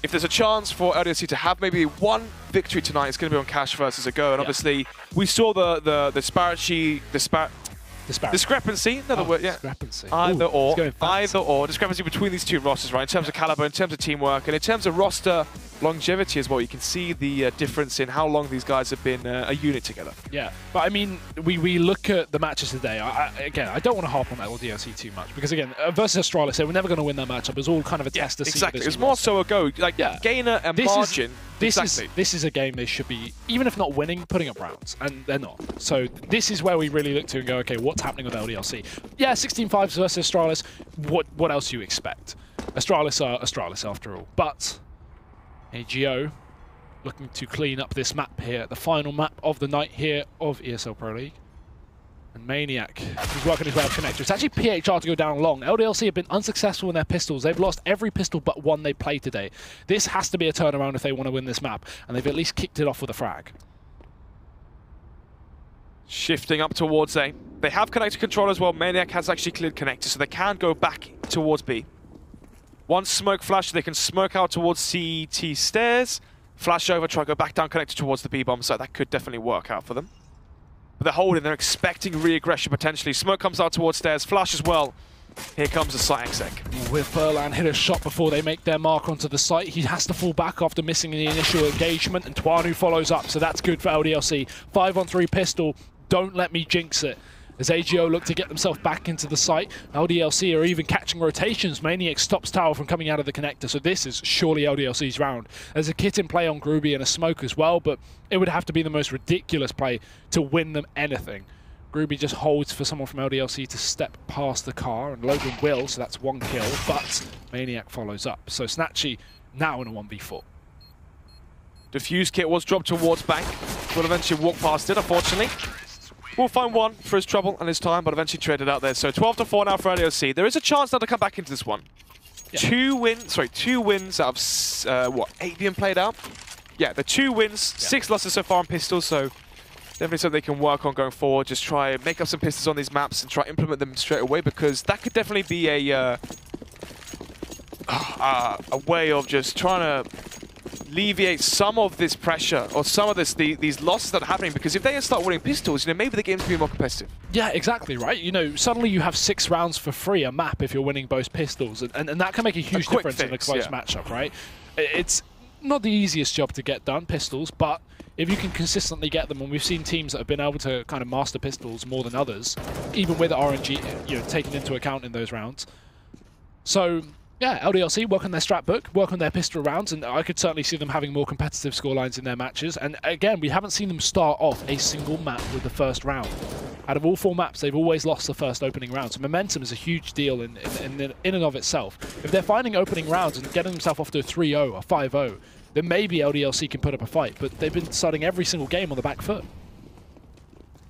if there's a chance for LDLC to have maybe 1 victory tonight, it's going to be on Cash versus a go. And obviously, we saw the discrepancy, in other words, discrepancy. Either or. Discrepancy between these 2 rosters, right? In terms of caliber, in terms of teamwork, and in terms of roster longevity as well. You can see the difference in how long these guys have been a unit together. Yeah, but I mean, we look at the matches today. Again, I don't want to harp on LDLC too much because again, versus Astralis, they were never going to win that matchup. It was all kind of a test to see. Exactly. It's more so a go, like gainer and margin. This is a game they should be, even if not winning, putting up rounds, and they're not. So this is where we really look to and go, okay, what's happening with LDLC? Yeah, 16-5s versus Astralis. What else do you expect? Astralis are Astralis after all, but AGO looking to clean up this map here, the final map of the night here of ESL Pro League. And Maniac is working his way up connector. It's actually PHR to go down long. LDLC have been unsuccessful in their pistols. They've lost every pistol but 1 they played today. This has to be a turnaround if they want to win this map, and they've at least kicked it off with a frag. Shifting up towards A. They have connector control as well. Maniac has actually cleared connector, so they can go back towards B. 1 smoke flash, they can smoke out towards CT stairs, flash over, try to go back down connector towards the B bomb site. That could definitely work out for them. But they're holding, they're expecting re-aggression potentially. Smoke comes out towards stairs, flash as well. Here comes the site exec. With Furlan hit a shot before they make their mark onto the site. He has to fall back after missing the initial engagement, and Twanu follows up, so that's good for LDLC. 5-on-3 pistol, don't let me jinx it. As AGO look to get themselves back into the site, LDLC are even catching rotations. Maniac stops Tower from coming out of the connector, so this is surely LDLC's round. There's a kit in play on Groovy and a smoke as well, but it would have to be the most ridiculous play to win them anything. Groovy just holds for someone from LDLC to step past the car, and Logan will, so that's 1 kill, but Maniac follows up. So Snatchy now in a 1v4. Diffuse kit was dropped towards Bank. Will eventually walk past it, unfortunately. We'll find one for his trouble and his time, but eventually traded out there. So 12-4 now for LDLC. There is a chance now to come back into this one. Yeah. 2 wins out of, what, 8 being played out? Yeah, the 2 wins, 6 losses so far on pistols, so definitely something they can work on going forward. Just try and make up some pistols on these maps and try implement them straight away, because that could definitely be a way of just trying to alleviate some of this pressure or some of these losses that are happening, because if they start winning pistols, maybe the game's going to be more competitive. Yeah, exactly, right? Suddenly you have 6 rounds for free a map if you're winning both pistols, and that can make a huge difference in a close matchup, right? It's not the easiest job to get done, pistols, but if you can consistently get them, and we've seen teams that have been able to kind of master pistols more than others, even with RNG taken into account in those rounds. So yeah, LDLC work on their strat book, work on their pistol rounds, and I could certainly see them having more competitive scorelines in their matches. And again, we haven't seen them start off a single map with the first round. Out of all 4 maps, they've always lost the first opening round. So momentum is a huge deal in and of itself. If they're finding opening rounds and getting themselves off to a 3-0 or 5-0, then maybe LDLC can put up a fight. But they've been starting every single game on the back foot.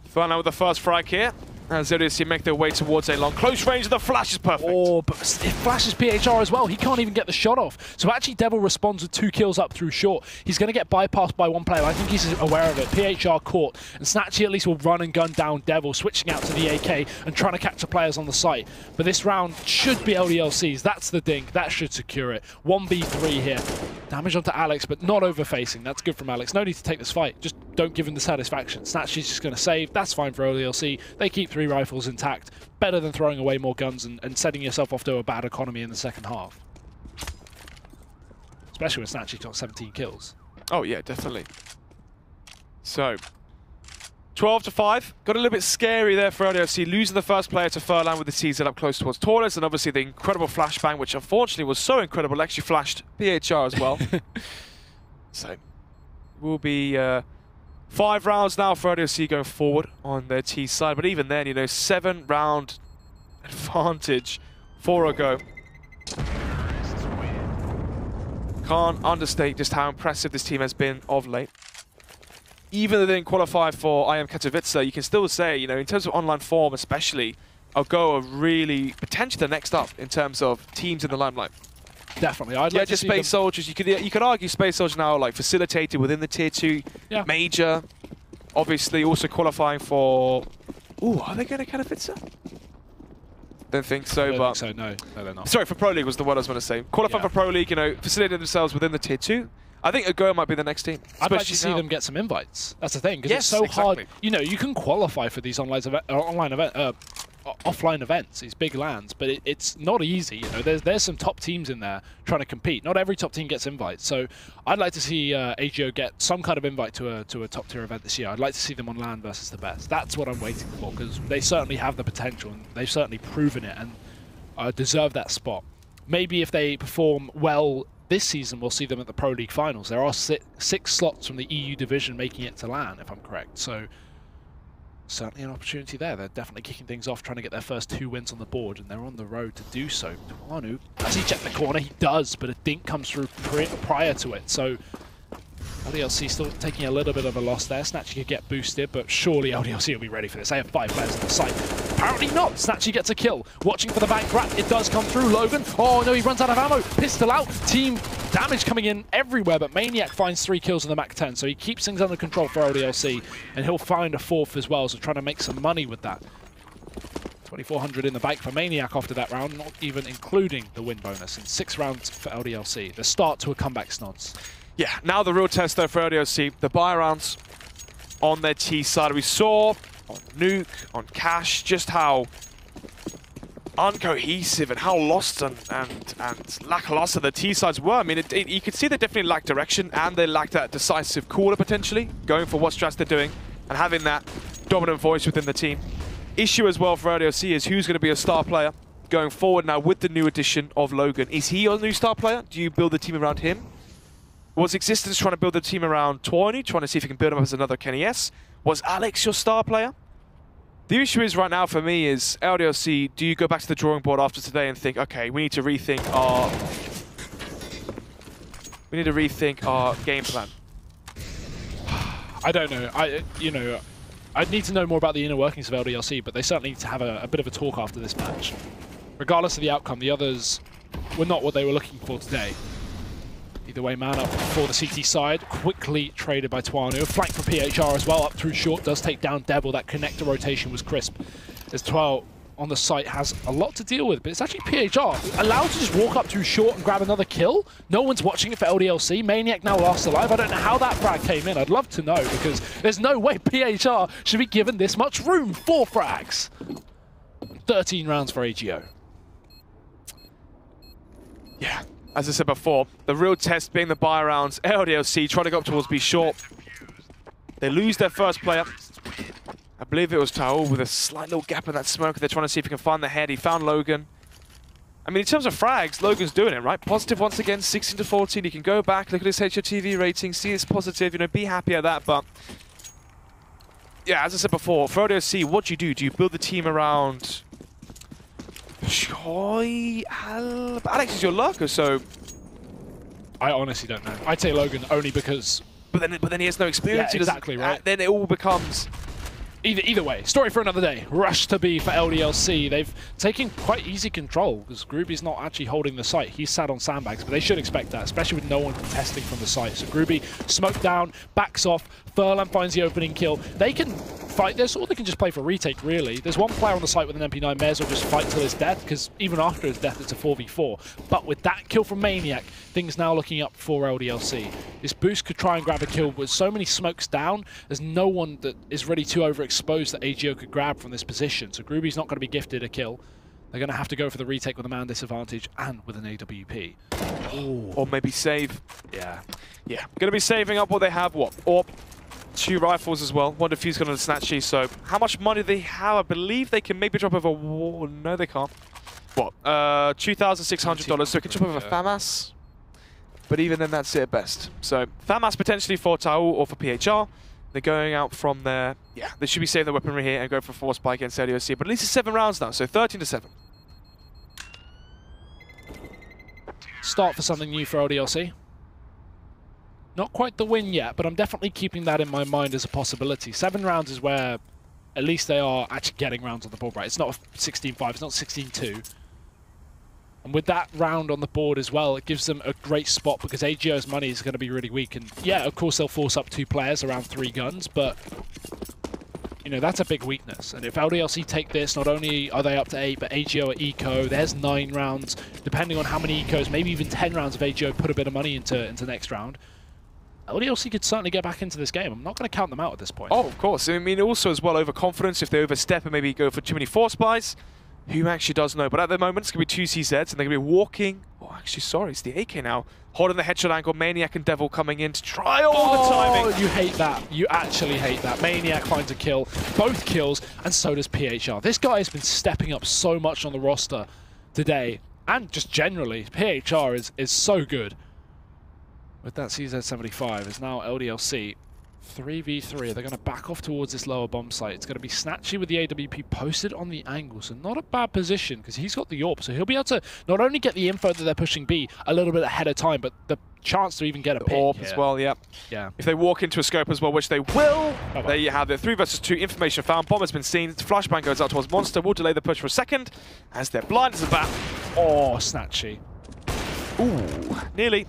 Fun out with the first frag here. As LDLC make their way towards a long close range, the flash is perfect. Oh, but it flashes PHR as well. He can't even get the shot off. So actually Devil responds with 2 kills up through short. He's going to get bypassed by 1 player. I think he's aware of it. PHR caught. And Snatchy at least will run and gun down Devil, switching out to the AK and trying to catch the players on the site. But this round should be LDLC's. That's the dink. That should secure it. 1v3 here. Damage onto Alex, but not overfacing. That's good from Alex. No need to take this fight. Just don't give him the satisfaction. Snatchy's just going to save. That's fine for LDLC. They keep 3 rifles intact. Better than throwing away more guns and setting yourself off to a bad economy in the second half. Especially when Snatchy got 17 kills. Oh yeah, definitely. So 12-5. Got a little bit scary there for LDLC, losing the first player to Furlan with the TZ up close towards Torres, and obviously the incredible flashbang, which unfortunately was so incredible, actually flashed PHR as well. So will be 5 rounds now for LDLC going forward on their T side, but even then, 7-round advantage for a go. Can't understate just how impressive this team has been of late. Even though they didn't qualify for IM Katowice, you can still say, in terms of online form especially, Algo are really potentially the next up in terms of teams in the limelight. Definitely. I'd like to see Space Soldiers. You could argue Space Soldiers now facilitated within the tier 2 major. Obviously also qualifying for. Ooh, are they going to Katowice? Don't think so, think so. No, they're not. Sorry, for Pro League was the word I was going to say. Qualifying for Pro League, facilitated themselves within the tier 2. I think Algo might be the next team. I'd like to see them get some invites. That's the thing, because it's so hard. You can qualify for these offline events, these big LANs, but it's not easy. There's some top teams in there trying to compete. Not every top team gets invites, so I'd like to see AGO get some kind of invite to a top tier event this year. I'd like to see them on LAN versus the best. That's what I'm waiting for, because they certainly have the potential, and they've certainly proven it, and deserve that spot. Maybe if they perform well this season, we'll see them at the Pro League finals. There are 6 slots from the EU division making it to LAN, if I'm correct. So certainly an opportunity there. They're definitely kicking things off, trying to get their first 2 wins on the board, and they're on the road to do so. Twanu, does he check the corner? He does, but a dink comes through prior to it. So LDLC still taking a little bit of a loss there. Snatchy could get boosted, but surely LDLC will be ready for this. They have 5 players on the site. Apparently not. Snatchy gets a kill. Watching for the bank grab. It does come through. Logan. Oh no, he runs out of ammo. Pistol out. Team damage coming in everywhere, but Maniac finds 3 kills in the Mac 10, so he keeps things under control for LDLC, and he'll find a 4th as well, so trying to make some money with that. 2,400 in the bank for Maniac after that round, not even including the win bonus, and 6 rounds for LDLC. The start to a comeback, Snods. Yeah, now the real test though for LDLC, the buy rounds on their T side. We saw on Nuke, on Cash, just how uncohesive and how lost and lackluster the T-sides were. I mean, you could see they definitely lacked direction and they lacked that decisive caller potentially, going for what strats they're doing and having that dominant voice within the team. Issue as well for LDLC is who's going to be a star player going forward now with the new addition of Logan. Is he your new star player? Do you build the team around him? Was Existence trying to build the team around Tawny, trying to see if he can build him up as another Kenny S? Was Alex your star player? The issue is right now for me is LDLC, do you go back to the drawing board after today and think, okay, we need to rethink our game plan? I don't know. I'd need to know more about the inner workings of LDLC, but they certainly need to have a bit of a talk after this match. Regardless of the outcome, the others were not what they were looking for today. Either way, man up for the CT side, quickly traded by Twanu. Flank for PHR as well, up through short, does take down Devil. That connector rotation was crisp. As Twal on the site has a lot to deal with, but it's actually PHR allowed to just walk up too short and grab another kill. No one's watching it for LDLC. Maniac now last alive. I don't know how that frag came in. I'd love to know, because there's no way PHR should be given this much room. 4 frags. 13 rounds for AGO. Yeah. As I said before, the real test being the buy rounds. LDLC trying to go up towards B short. They lose their first player. I believe it was Taul with a slight little gap in that smoke. They're trying to see if he can find the head. He found Logan. I mean, in terms of frags, Logan's doing it, right? Positive once again, 16 to 14. He can go back, look at his HOTV rating, see it's positive, be happy at that. But yeah, as I said before, for LDLC, what do? Do you build the team around Choi? Alex is your lurker, so I honestly don't know. I'd say Logan only because. But then he has no experience. Yeah, exactly right. Then it all becomes. Either way, story for another day. Rush to B for LDLC. They've taken quite easy control because Gruby's not actually holding the site. He's sat on sandbags, but they should expect that, especially with no one contesting from the site. So Gruby smoked down, backs off. Furlan finds the opening kill. They can fight this, or they can just play for retake, really. There's one player on the site with an MP9. May as well just fight till his death, because even after his death, it's a 4v4. But with that kill from Maniac, things now looking up for LDLC. This boost could try and grab a kill, but with so many smokes down, there's no one that is ready too overexposed that AGO could grab from this position. So Gruby's not going to be gifted a kill. They're going to have to go for the retake with a man disadvantage and with an AWP. Ooh. Or maybe save. Yeah. Yeah. Going to be saving up what they have. What? Or 2 rifles as well. One defuse gun on the Snatchy. So how much money do they have? I believe they can maybe drop over. No, they can't. What? $2,600. So we can drop over FAMAS. But even then, that's it at best. So FAMAS potentially for Taul or for PHR. They're going out from there. Yeah, they should be saving their weaponry here and go for a force spike against LDLC. But at least it's 7 rounds now, so 13 to 7. Start for something new for LDLC. Not quite the win yet, but I'm definitely keeping that in my mind as a possibility. 7 rounds is where at least they are actually getting rounds on the board, right? It's not 16-5, it's not 16-2. And with that round on the board as well, it gives them a great spot because AGO's money is going to be really weak. And yeah, of course, they'll force up 2 players around 3 guns, but that's a big weakness. And if LDLC take this, not only are they up to 8, but AGO are eco. There's 9 rounds, depending on how many ecos, maybe even 10 rounds of AGO put a bit of money into next round. LDLC could certainly get back into this game. I'm not going to count them out at this point. Oh, of course. I mean, also as well, overconfidence. If they overstep and maybe go for too many force buys, who actually does know? But at the moment, it's going to be 2 CZs, and they're going to be walking. Oh, actually, sorry, it's the AK now. Holding the headshot angle. Maniac and Devil coming in to try all the timing. Oh, you hate that. You actually hate that. Maniac finds a kill. Both kills, and so does PHR. This guy has been stepping up so much on the roster today, and just generally. PHR is so good. With that CZ75, is now LDLC 3v3. They're going to back off towards this lower bomb site. It's going to be Snatchy with the AWP posted on the angle, so not a bad position because he's got the AWP, so he'll be able to not only get the info that they're pushing B a little bit ahead of time, but the chance to even get a pick. AWP as well, yeah. If they walk into a scope as well, which they will, there you have it. 3 versus 2, information found. Bomb has been seen. Flashbang goes out towards Monster. We'll delay the push for a second as they're blind as a bat. Oh, Snatchy. Ooh, nearly.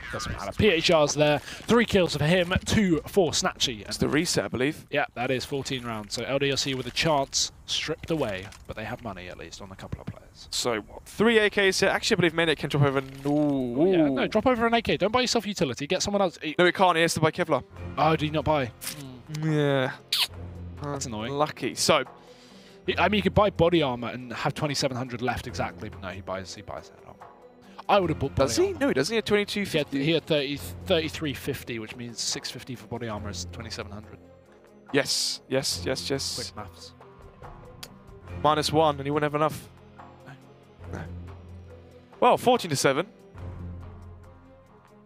Doesn't matter. PHR's there. 3 kills for him, 2 for Snatchy. It's the reset, I believe. Yeah, that is 14 rounds. So LDLC with a chance stripped away, but they have money at least on a couple of players. So what? 3 AKs here. Actually, I believe Maniac can drop over. Ooh. Yeah, no, drop over an AK. Don't buy yourself utility. Get someone else. No, he can't. He has to buy Kevlar. Oh, did he not buy? Yeah. That's annoying. Lucky. So, I mean, you could buy body armor and have 2,700 left exactly, but no, he buys head armor. I would have bought body armor. No, he doesn't. He had 2250. He had 3350, which means 650 for body armor is 2,700. Yes. Quick maths. -1, and he wouldn't have enough. No. Well, 14-7.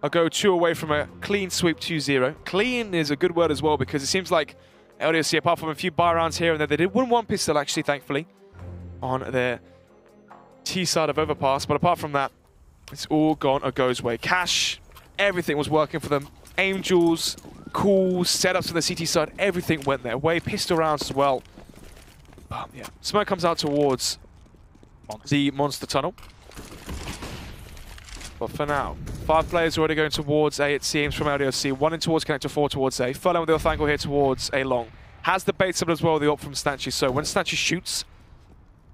I'll go 2 away from a clean sweep 2-0. Clean is a good word as well, because it seems like LDLC, apart from a few buy rounds here and there, they did win 1 pistol, actually, thankfully, on their T side of Overpass. But apart from that, it's all gone or goes way. Cash, everything was working for them. Aim duels, calls, setups on the CT side, everything went their way. Pistol rounds as well. Yeah. Smoke comes out towards the monster tunnel. But for now, 5 players already going towards A, it seems, from LDLC. 1 in towards connector, 4 towards A. Furlong with the off angle here towards A long. Has the bait summon as well, the op from Snatchy. So when Snatchy shoots,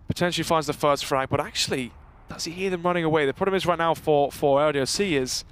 potentially finds the first frag. But actually, does he hear them running away? The problem is right now for LDLC is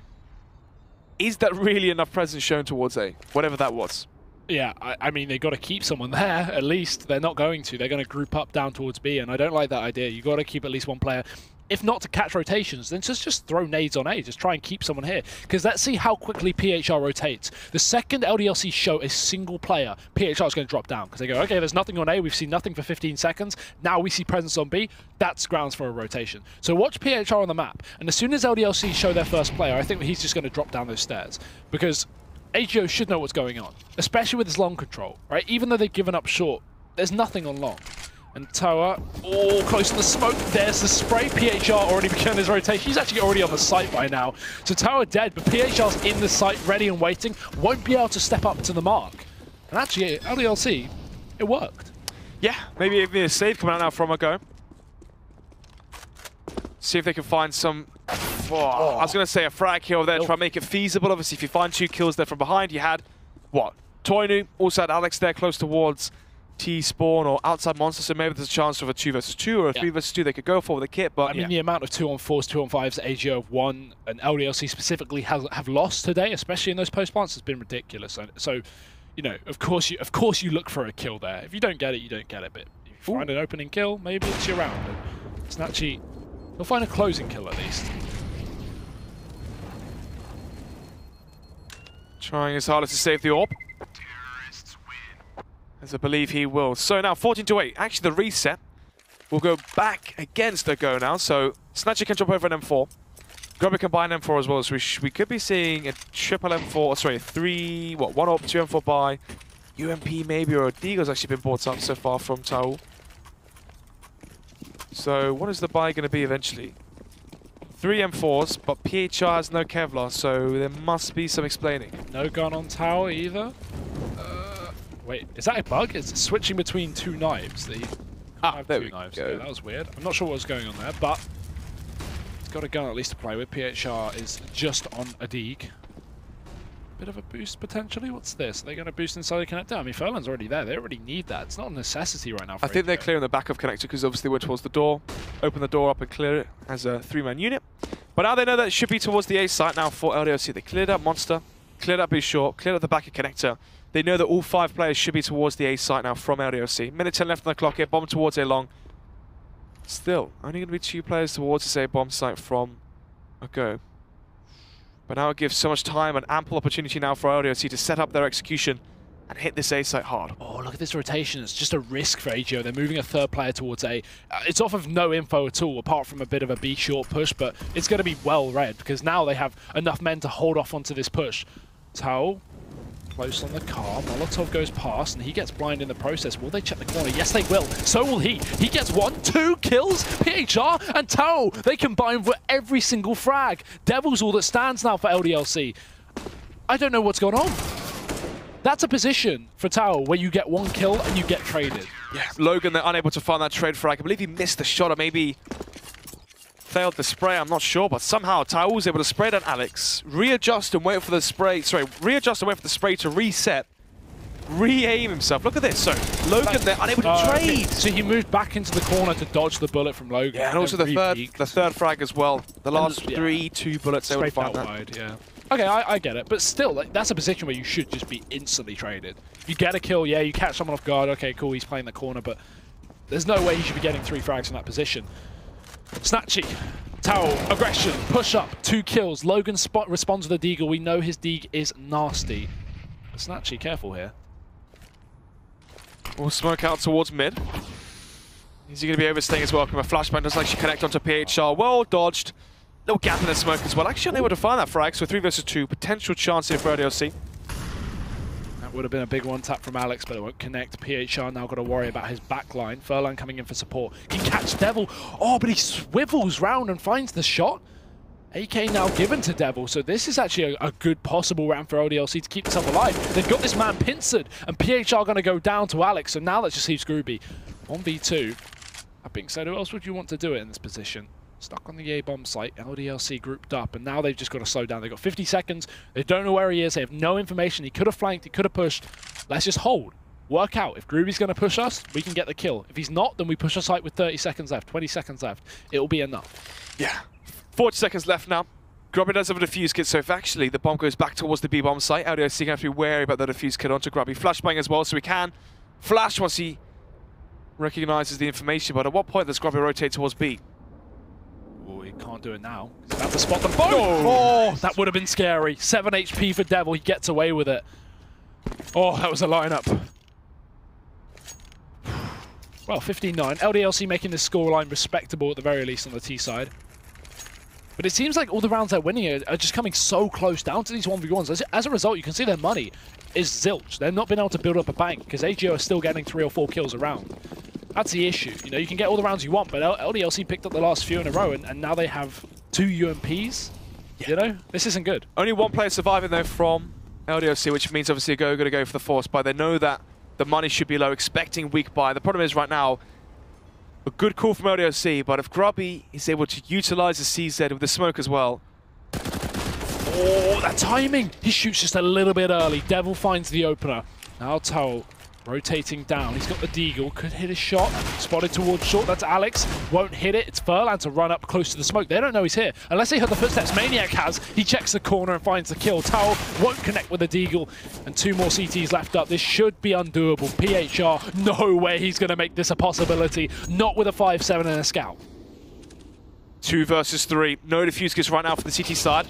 that really enough presence shown towards A? Whatever that was. Yeah, I mean, they've got to keep someone there, at least. They're not going to. They're going to group up down towards B, and I don't like that idea. You've got to keep at least 1 player. If not to catch rotations, then just throw nades on A. Just try and keep someone here. Because let's see how quickly PHR rotates. The second LDLC show a single player, PHR is going to drop down. Because they go, okay, there's nothing on A. We've seen nothing for 15 seconds. Now we see presence on B. That's grounds for a rotation. So watch PHR on the map. And as soon as LDLC show their first player, I think he's just going to drop down those stairs. Because AGO should know what's going on. Especially with his long control, right? Even though they've given up short, there's nothing on long. And Tower, all close to the smoke. There's the spray. PHR already began his rotation. He's actually already on the site by now. So Tower dead, but PHR's in the site, ready and waiting. Won't be able to step up to the mark. And actually, LDLC, it worked. Yeah, maybe even a save coming out now from a go. See if they can find some... I was going to say a frag kill there, try and make it feasible. Obviously, if you find 2 kills there from behind, you had, what? Toinu, also had Alex there close towards T-spawn or outside monster, so maybe there's a chance of a 2 versus 2 or a 3 versus 2 they could go for with the kit, but I mean, the amount of 2-on-4s, 2-on-5s that AGO have won and LDLC specifically have lost today, especially in those post-plants, has been ridiculous. So, you know, of course you look for a kill there. If you don't get it, you don't get it, but if you find an opening kill, maybe it's your round. And Snatchy, he'll find a closing kill at least. Trying his hardest to save the orb. As I believe he will. So now 14-8. Actually, the reset will go back against the go now. So Snatcher can jump over an M4. Grubber can buy an M4 as well. So we could be seeing a triple M4. Sorry, 1 op, 2 M4 buy. UMP maybe, or a Deagle's actually been bought up so far from Taul. So what is the buy going to be eventually? 3 M4s, but PHR has no Kevlar, so there must be some explaining. No gun on tower either. Wait, is that a bug? It's switching between 2 knives. There we go. Yeah, that was weird. I'm not sure what was going on there, but it's got a gun at least to play with. PHR is just on a Deag. Bit of a boost potentially. What's this? Are they going to boost inside the connector? I mean, Furlan's already there. They already need that. It's not a necessity right now. For I think they're clearing the back of connector because obviously we're towards the door. Open the door up and clear it as a 3-man unit. But now they know that it should be towards the A site now for LDLC. They cleared up Monster, cleared up B short, cleared up the back of connector. They know that all 5 players should be towards the A site now from LDLC. Minute 10 left on the clock here. Bomb towards A long. Still, only going to be 2 players towards this A bomb site from a go. But now it gives so much time and ample opportunity now for LDLC to set up their execution and hit this A site hard. Oh, look at this rotation. It's just a risk for AGO. They're moving a 3rd player towards A. It's off of no info at all, apart from a bit of a B short push, but it's going to be well read because now they have enough men to hold off onto this push. Tao, close on the car. Molotov goes past and he gets blind in the process. Will they check the corner? Yes, they will. So will he. He gets 1, 2 kills. PHR and Tao, they combine for every single frag. Devil's all that stands now for LDLC. I don't know what's going on. That's a position for Tao where you get 1 kill and you get traded. Yeah, Logan, they're unable to find that trade frag. I believe he missed the shot or maybe failed the spray, I'm not sure, but somehow Tao was able to spray down Alex, readjust and wait for the spray, readjust and wait for the spray to reset, re-aim himself. Look at this. So Logan, they're unable to trade. So he moved back into the corner to dodge the bullet from Logan. Yeah, and also the third frag as well. The last 2 bullets they would find that. Wide, yeah. Okay, I get it, but still, like, that's a position where you should just be instantly traded. You get a kill, yeah, you catch someone off guard, okay, cool, he's playing the corner, but There's no way he should be getting 3 frags from that position. Snatchy, Towel, aggression, push up, 2 kills. Logan responds with a deagle. We know his deag is nasty. But Snatchy, careful here. We'll smoke out towards mid. Is he going to be overstaying as well? A flashbang doesn't actually connect onto PHR. Well dodged. Little gap in the smoke as well. Actually unable to find that frag, so 3 versus 2. Potential chance here for LDLC. That would have been a big one tap from Alex, but it won't connect. PHR now got to worry about his backline. Furlan coming in for support. Can catch Devil. Oh, but he swivels round and finds the shot. AK now given to Devil, so this is actually a good possible round for LDLC to keep themselves alive. They've got this man pincered, and PHR going to go down to Alex, so now that just leaves Groovy. 1v2. That being said, who else would you want to do it in this position? Stuck on the A bomb site, LDLC grouped up, and now they've just got to slow down. They've got 50 seconds, they don't know where he is, they have no information. He could have flanked, he could have pushed. Let's just hold. Work out. If Groovy's going to push us, we can get the kill. If he's not, then we push our site with 30 seconds left, 20 seconds left. It'll be enough. Yeah. 40 seconds left now. Grubby does have a defuse kit, so if actually the bomb goes back towards the B bomb site, LDLC going to have to be wary about the defuse kit onto Grubby. Flashbang as well, so he can flash once he recognizes the information, but at what point does Grubby rotate towards B? Oh, he can't do it now. He's about to spot them both. Oh, that would have been scary. 7 HP for Devil, he gets away with it. Oh, that was a lineup. Well, 15-9. LDLC making this scoreline respectable at the very least on the T side. But it seems like all the rounds they're winning are just coming so close down to these 1v1s. As a result, you can see their money is zilch. They've not been able to build up a bank because AGO are still getting 3 or 4 kills a round. That's the issue. You know, you can get all the rounds you want, but LDLC picked up the last few in a row, and now they have 2 UMPs. Yeah. You know, this isn't good. Only 1 player surviving though from LDLC, which means obviously a go, got to go for the force buy. They know that the money should be low, expecting weak buy. The problem is right now, a good call from LDLC, but if Grubby is able to utilize the CZ with the smoke as well. Oh, that timing! He shoots just a little bit early. Devil finds the opener. Now Towel rotating down. He's got the deagle. Could hit a shot. Spotted towards short. That's Alex. Won't hit it. It's Furlan to run up close to the smoke. They don't know he's here. Unless they heard the footsteps Maniac has. He checks the corner and finds the kill. Towel won't connect with the deagle. And 2 more CTs left up. This should be undoable. PHR, no way he's going to make this a possibility. Not with a 5-7 and a scout. 2 versus 3. No defuse kits right now for the CT side.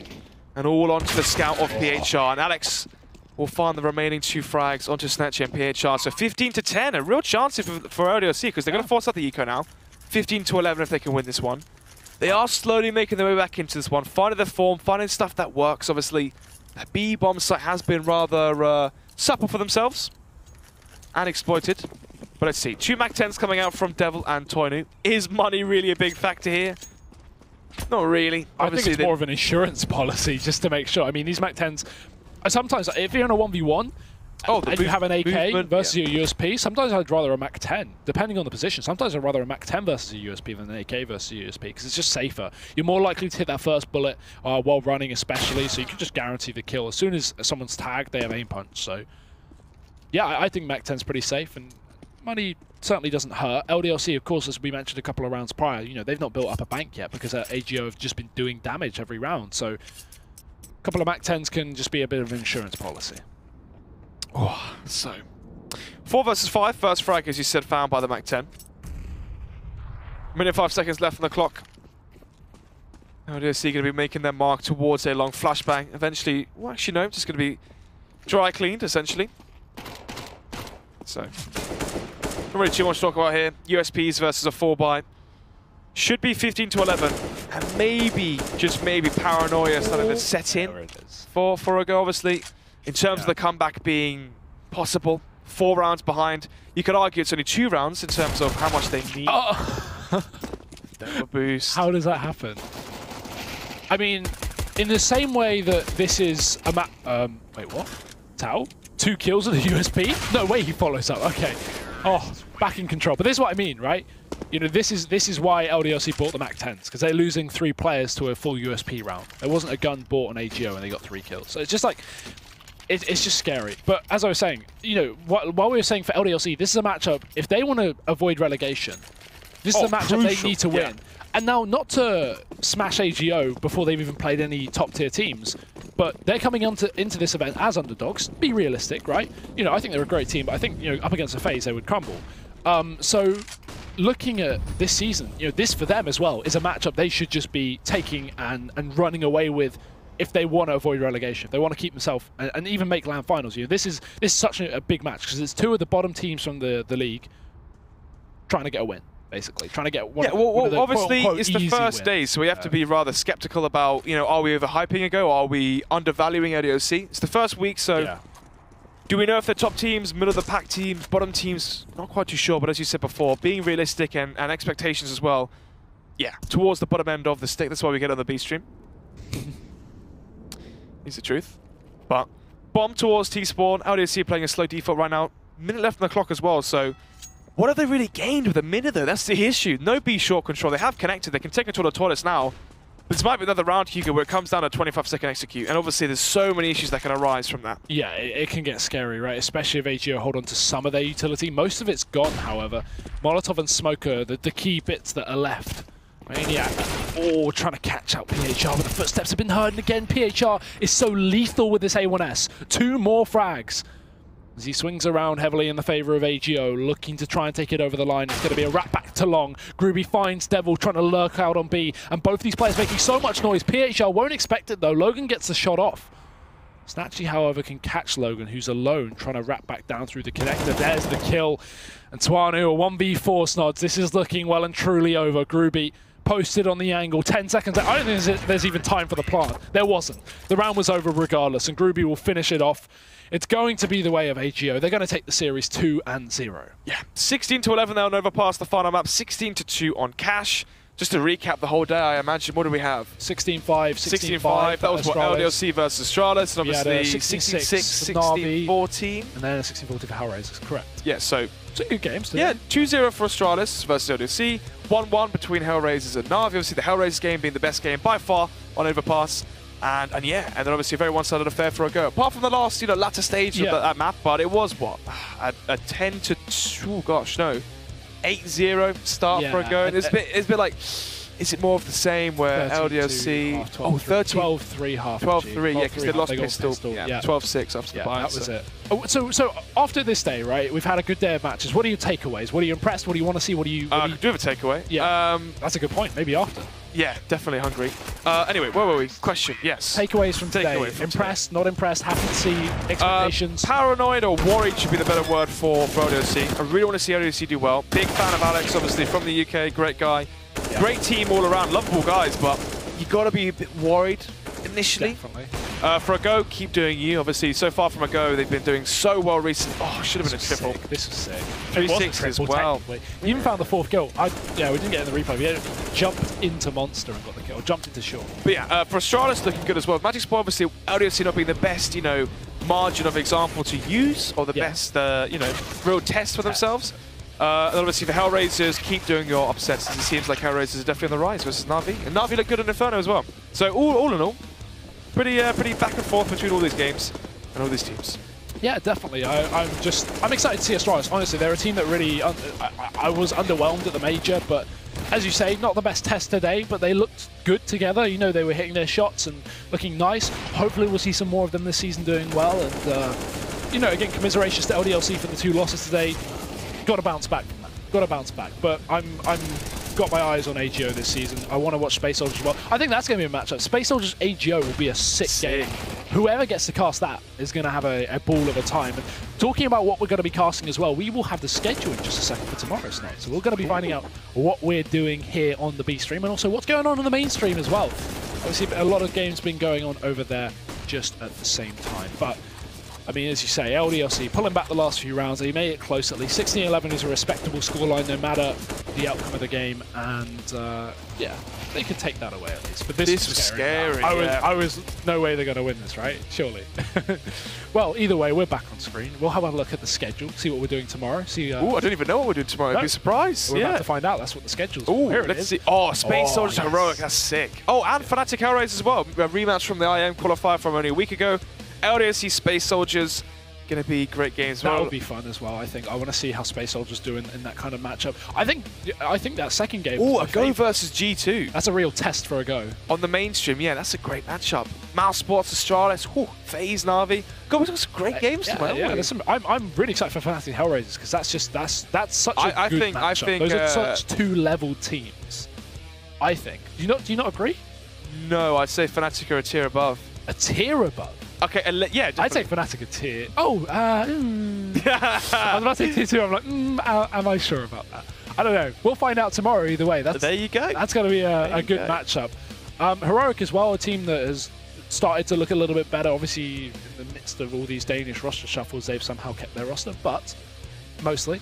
And all onto the scout of PHR. And Alex will find the remaining 2 frags onto Snatchy and PHR. So 15-10, a real chance for LDLC because they're going to force out the eco now. 15-11 if they can win this one. They are slowly making their way back into this one, finding their form, finding stuff that works. Obviously, the B bomb site has been rather supple for themselves and exploited. But let's see, 2 MAC-10s coming out from Devil and Toinu. Is money really a big factor here? Not really. I think it's more of an insurance policy just to make sure. I mean, these MAC-10s, sometimes if you're in a 1v1 and you have an AK versus your USP, sometimes I'd rather a MAC-10, depending on the position. Sometimes I'd rather a MAC-10 versus a USP than an AK versus a USP because it's just safer. You're more likely to hit that first bullet while running especially, so you can just guarantee the kill. As soon as someone's tagged, they have aim punch. So yeah, I think MAC-10's pretty safe, and money certainly doesn't hurt. LDLC, of course, as we mentioned a couple of rounds prior, you know, they've not built up a bank yet because AGO have just been doing damage every round. So a couple of MAC-10s can just be a bit of an insurance policy. Oh, so 4 versus 5, first frag, as you said, found by the MAC-10. Minute 5 seconds left on the clock. LDLC going to be making their mark towards a long flashbang. Eventually, well, actually no, just going to be dry cleaned, essentially. So, not really too much to talk about here. USPs versus a 4-buy. Should be 15-11. And maybe, just maybe, paranoia starting to set in for Ogo, obviously. In terms of the comeback being possible, 4 rounds behind. You could argue it's only 2 rounds in terms of how much they need. Boost. How does that happen? I mean, in the same way that this is a wait, what? Tao? 2 kills with a USP? No way he follows up. Okay. Oh, back in control. But this is what I mean, right? You know, this is why LDLC bought the MAC-10s, because they're losing 3 players to a full USP round. There wasn't a gun bought on AGO and they got 3 kills. So it's just like, it's just scary. But as I was saying, you know, while we were saying for LDLC, this is a matchup, if they want to avoid relegation, this is a matchup they need to win. And now, not to smash AGO before they've even played any top-tier teams, but they're coming into this event as underdogs. Be realistic, right? You know, I think they're a great team, but I think, you know, up against a FaZe, they would crumble. So looking at this season, this for them as well is a matchup they should just be taking and running away with if they want to avoid relegation, if they want to keep themselves and even make land finals. This is such a big match because it's two of the bottom teams from the league trying to get a win. Basically, trying to get one. Yeah, well, the obviously quote, it's the first day, so we have to be rather skeptical about, are we overhyping a go? Are we undervaluing LDLC? It's the first week, so do we know if they're top teams, middle of the pack teams, bottom teams? Not quite too sure, but as you said before, being realistic and expectations as well. Yeah, towards the bottom end of the stick. That's why we get on the B stream. It's the truth. But bomb towards T-Spawn. LDLC playing a slow default right now. Minute left on the clock as well, so what have they really gained with a minute, though? That's the issue. No B short control. They have connected. They can take control of Tortoise now. But this might be another round, Hugo, where it comes down to 25-second execute. And obviously, there's so many issues that can arise from that. Yeah, it can get scary, right? Especially if AGO hold on to some of their utility. Most of it's gone, however. Molotov and Smoker, the key bits that are left. Maniac, trying to catch out PHR, but the footsteps have been heard. And again, PHR is so lethal with this A1S. 2 more frags. As he swings around heavily in the favor of AGO, looking to try and take it over the line. It's going to be a wrap back to long. Groovy finds Devil trying to lurk out on B, and both these players making so much noise. PHR won't expect it though. Logan gets the shot off. Snatchy, however, can catch Logan, who's alone, trying to wrap back down through the connector. There's the kill. And Tuanu, a 1v4 Snods. This is looking well and truly over. Groovy posted on the angle, 10 seconds. I don't think there's even time for the plant. There wasn't. The round was over regardless, and Groovy will finish it off. It's going to be the way of AGO. They're going to take the series 2-0. Yeah, 16-11 now on Overpass, the final map. 16-2 on Cash. Just to recap the whole day, I imagine, what do we have? 16-5, 16-5. That was what, LDLC versus Astralis, and obviously 16-6, 16-14. And then a 16-40 for Hellraisers, correct. Yeah, so some good games today. Yeah, 2-0 for Astralis versus LDLC. 1-1 between Hellraisers and Na'Vi. Obviously, the Hellraisers game being the best game by far on Overpass. And then obviously a very one-sided affair for a go. Apart from the last, latter stage of that map, but it was what? A 8-0 start for a go. And it's a bit like, is it more of the same where LDLC... 12-3 half. 12-3, yeah, because they lost pistol. Yeah, 12-6 after the buy. That was it. So after this day, right, we've had a good day of matches. What are your takeaways? What are you impressed? What do you want to see? What do you... do you have a takeaway? Yeah, that's a good point. Maybe after. Yeah, definitely hungry. Anyway, where were we? Question, yes. Takeaways from today. Impressed, not impressed, happy to see expectations. Paranoid or worried should be the better word for LDLC. I really want to see LDLC do well. Big fan of Alex, obviously, from the UK. Great guy. Yeah. Great team all around. Lovable guys, but you got to be a bit worried initially. Definitely. For a go, keep doing you. Obviously, so far from a go, they've been doing so well recently. Oh, should have been a triple. This was sick. 3-6 as well. You even found the 4th kill. We didn't get in the replay. We jumped into Monster and got the kill. Jumped into Short. But yeah, for Astralis looking good as well. Magic Spot, obviously, LDLC not being the best, margin of example to use, or the best, real test for themselves. And obviously, the Hellraisers, keep doing your upsets. It seems like Hellraisers are definitely on the rise versus Na'Vi. And Na'Vi look good in Inferno as well. So all in all, pretty back and forth between all these games and all these teams. Yeah, definitely. I'm excited to see Astralis. Honestly, they're a team that really... I was underwhelmed at the major, but as you say, not the best test today, but they looked good together. They were hitting their shots and looking nice. Hopefully we'll see some more of them this season doing well. And, again, commiserations to LDLC for the 2 losses today. Got to bounce back from that. Got to bounce back. But I'm got my eyes on AGO this season. I want to watch Space Soldiers as well. I think that's going to be a matchup. Space Soldiers AGO will be a sick game. Whoever gets to cast that is going to have a ball of a time. And talking about what we're going to be casting as well, we will have the schedule in just a second for tomorrow's night. So we're going to be finding out what we're doing here on the B stream and also what's going on the main stream as well. Obviously, a lot of games been going on over there just at the same time. But I mean, as you say, LDLC pulling back the last few rounds. They made it close at least. 16-11 is a respectable scoreline no matter the outcome of the game. And yeah, they could take that away at least. But this was scary. I was no way they're going to win this, right? Surely. Well, either way, we're back on screen. We'll have a look at the schedule, see what we're doing tomorrow. See. I don't even know what we're doing tomorrow. I'd be surprised. We're about to find out. That's what the schedule's for. Here let's see. Oh, Space Soldiers Heroic. That's sick. Oh, and Fnatic Hellraisers as well. A rematch from the IM qualifier from only a week ago. LDLC Space Soldiers. going to be great games. That would be fun as well, I think. I want to see how Space Soldiers do in that kind of matchup. I think that second game Oh, a Go versus G2. That's a real test for a Go. On the mainstream, yeah, that's a great matchup. Mouse Sports, Astralis, FaZe, Na'Vi. God, we've got some great games tonight. Yeah, I'm really excited for Fnatic Hellraisers because that's such a good matchup. I think those are such two-level teams. I think. Do you not agree? No, I'd say Fnatic are a tier above. A tier above? Okay, yeah, definitely. I'd say Fnatic a tier. Oh, I was about to say tier 2. I'm like, am I sure about that? I don't know. We'll find out tomorrow either way. There you go. That's going to be a good matchup. Heroic as well, a team that has started to look a little bit better. Obviously, in the midst of all these Danish roster shuffles, they've somehow kept their roster, but mostly.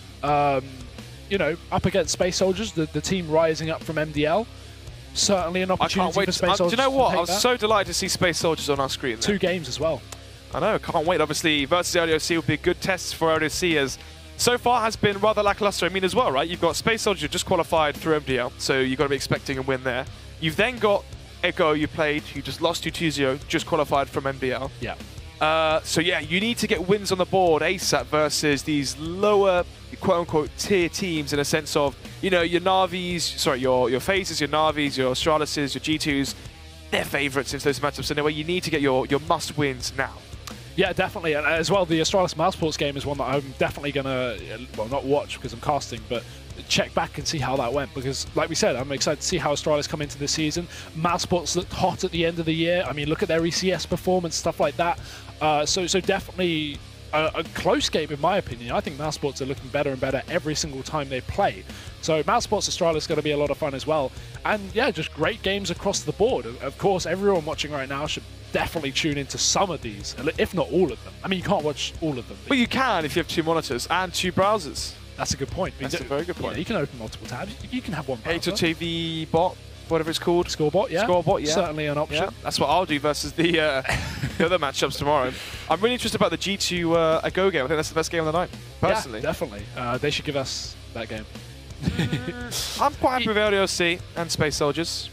You know, up against Space Soldiers, the team rising up from MDL. Certainly an opportunity for Space Soldiers. Do you know what? I was so delighted to see Space Soldiers on our screen. 2 games as well. I know, can't wait. Obviously, versus LDLC would be a good test for LDLC, as so far has been rather lackluster. I mean, as well, right? You've got Space Soldiers just qualified through MDL, so you've got to be expecting a win there. You've then got Echo, you played, you just lost to 2-0, just qualified from MDL. Yeah. So yeah, you need to get wins on the board ASAP versus these lower, quote-unquote, tier teams in a sense of, you know, your Na'Vis, sorry, your FaZes, your Na'Vis, your Astralises, your G2s, they're favourites into those matchups. Anyway, you need to get your must-wins now. Yeah, definitely. And as well, the Astralis Mouse Sports game is one that I'm definitely going to, well, not watch because I'm casting, but check back and see how that went. Because, like we said, I'm excited to see how Astralis come into this season. Mouse Sports looked hot at the end of the year. I mean, look at their ECS performance, stuff like that. So definitely a close game, in my opinion. I think Mouse Sports are looking better and better every single time they play. So Mouse Sports Astralis is going to be a lot of fun as well. And yeah, just great games across the board. Of course, everyone watching right now should definitely tune into some of these, if not all of them. I mean, you can't watch all of them. Well, you can if you have 2 monitors and 2 browsers. That's a good point. That's a very good point. Yeah, you can open multiple tabs. You can have one browser. HLTV bot, whatever it's called. Scorebot, yeah. Scorebot, yeah. Certainly an option. Yeah. That's what I'll do versus the other matchups tomorrow. I'm really interested about the G2 Go game. I think that's the best game of the night, personally. Yeah, definitely. They should give us that game. I'm quite happy with LDLC and Space Soldiers.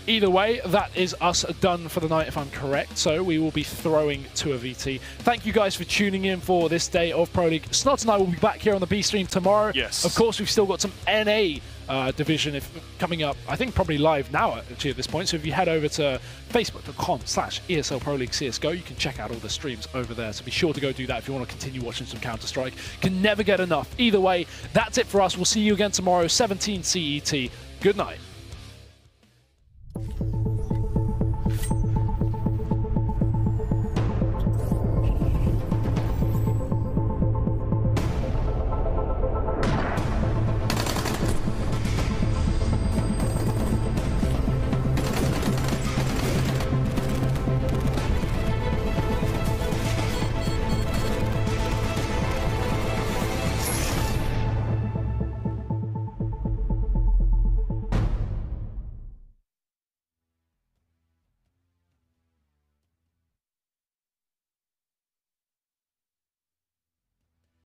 Either way, that is us done for the night, if I'm correct. So we will be throwing to a VT. Thank you guys for tuning in for this day of Pro League. Snot and I will be back here on the B stream tomorrow. Yes. Of course, we've still got some NA division coming up. I think probably live now actually at this point. So if you head over to facebook.com/ESL Pro League CSGO, you can check out all the streams over there. So be sure to go do that if you want to continue watching some Counter-Strike. Can never get enough. Either way, that's it for us. We'll see you again tomorrow, 17 CET. Good night.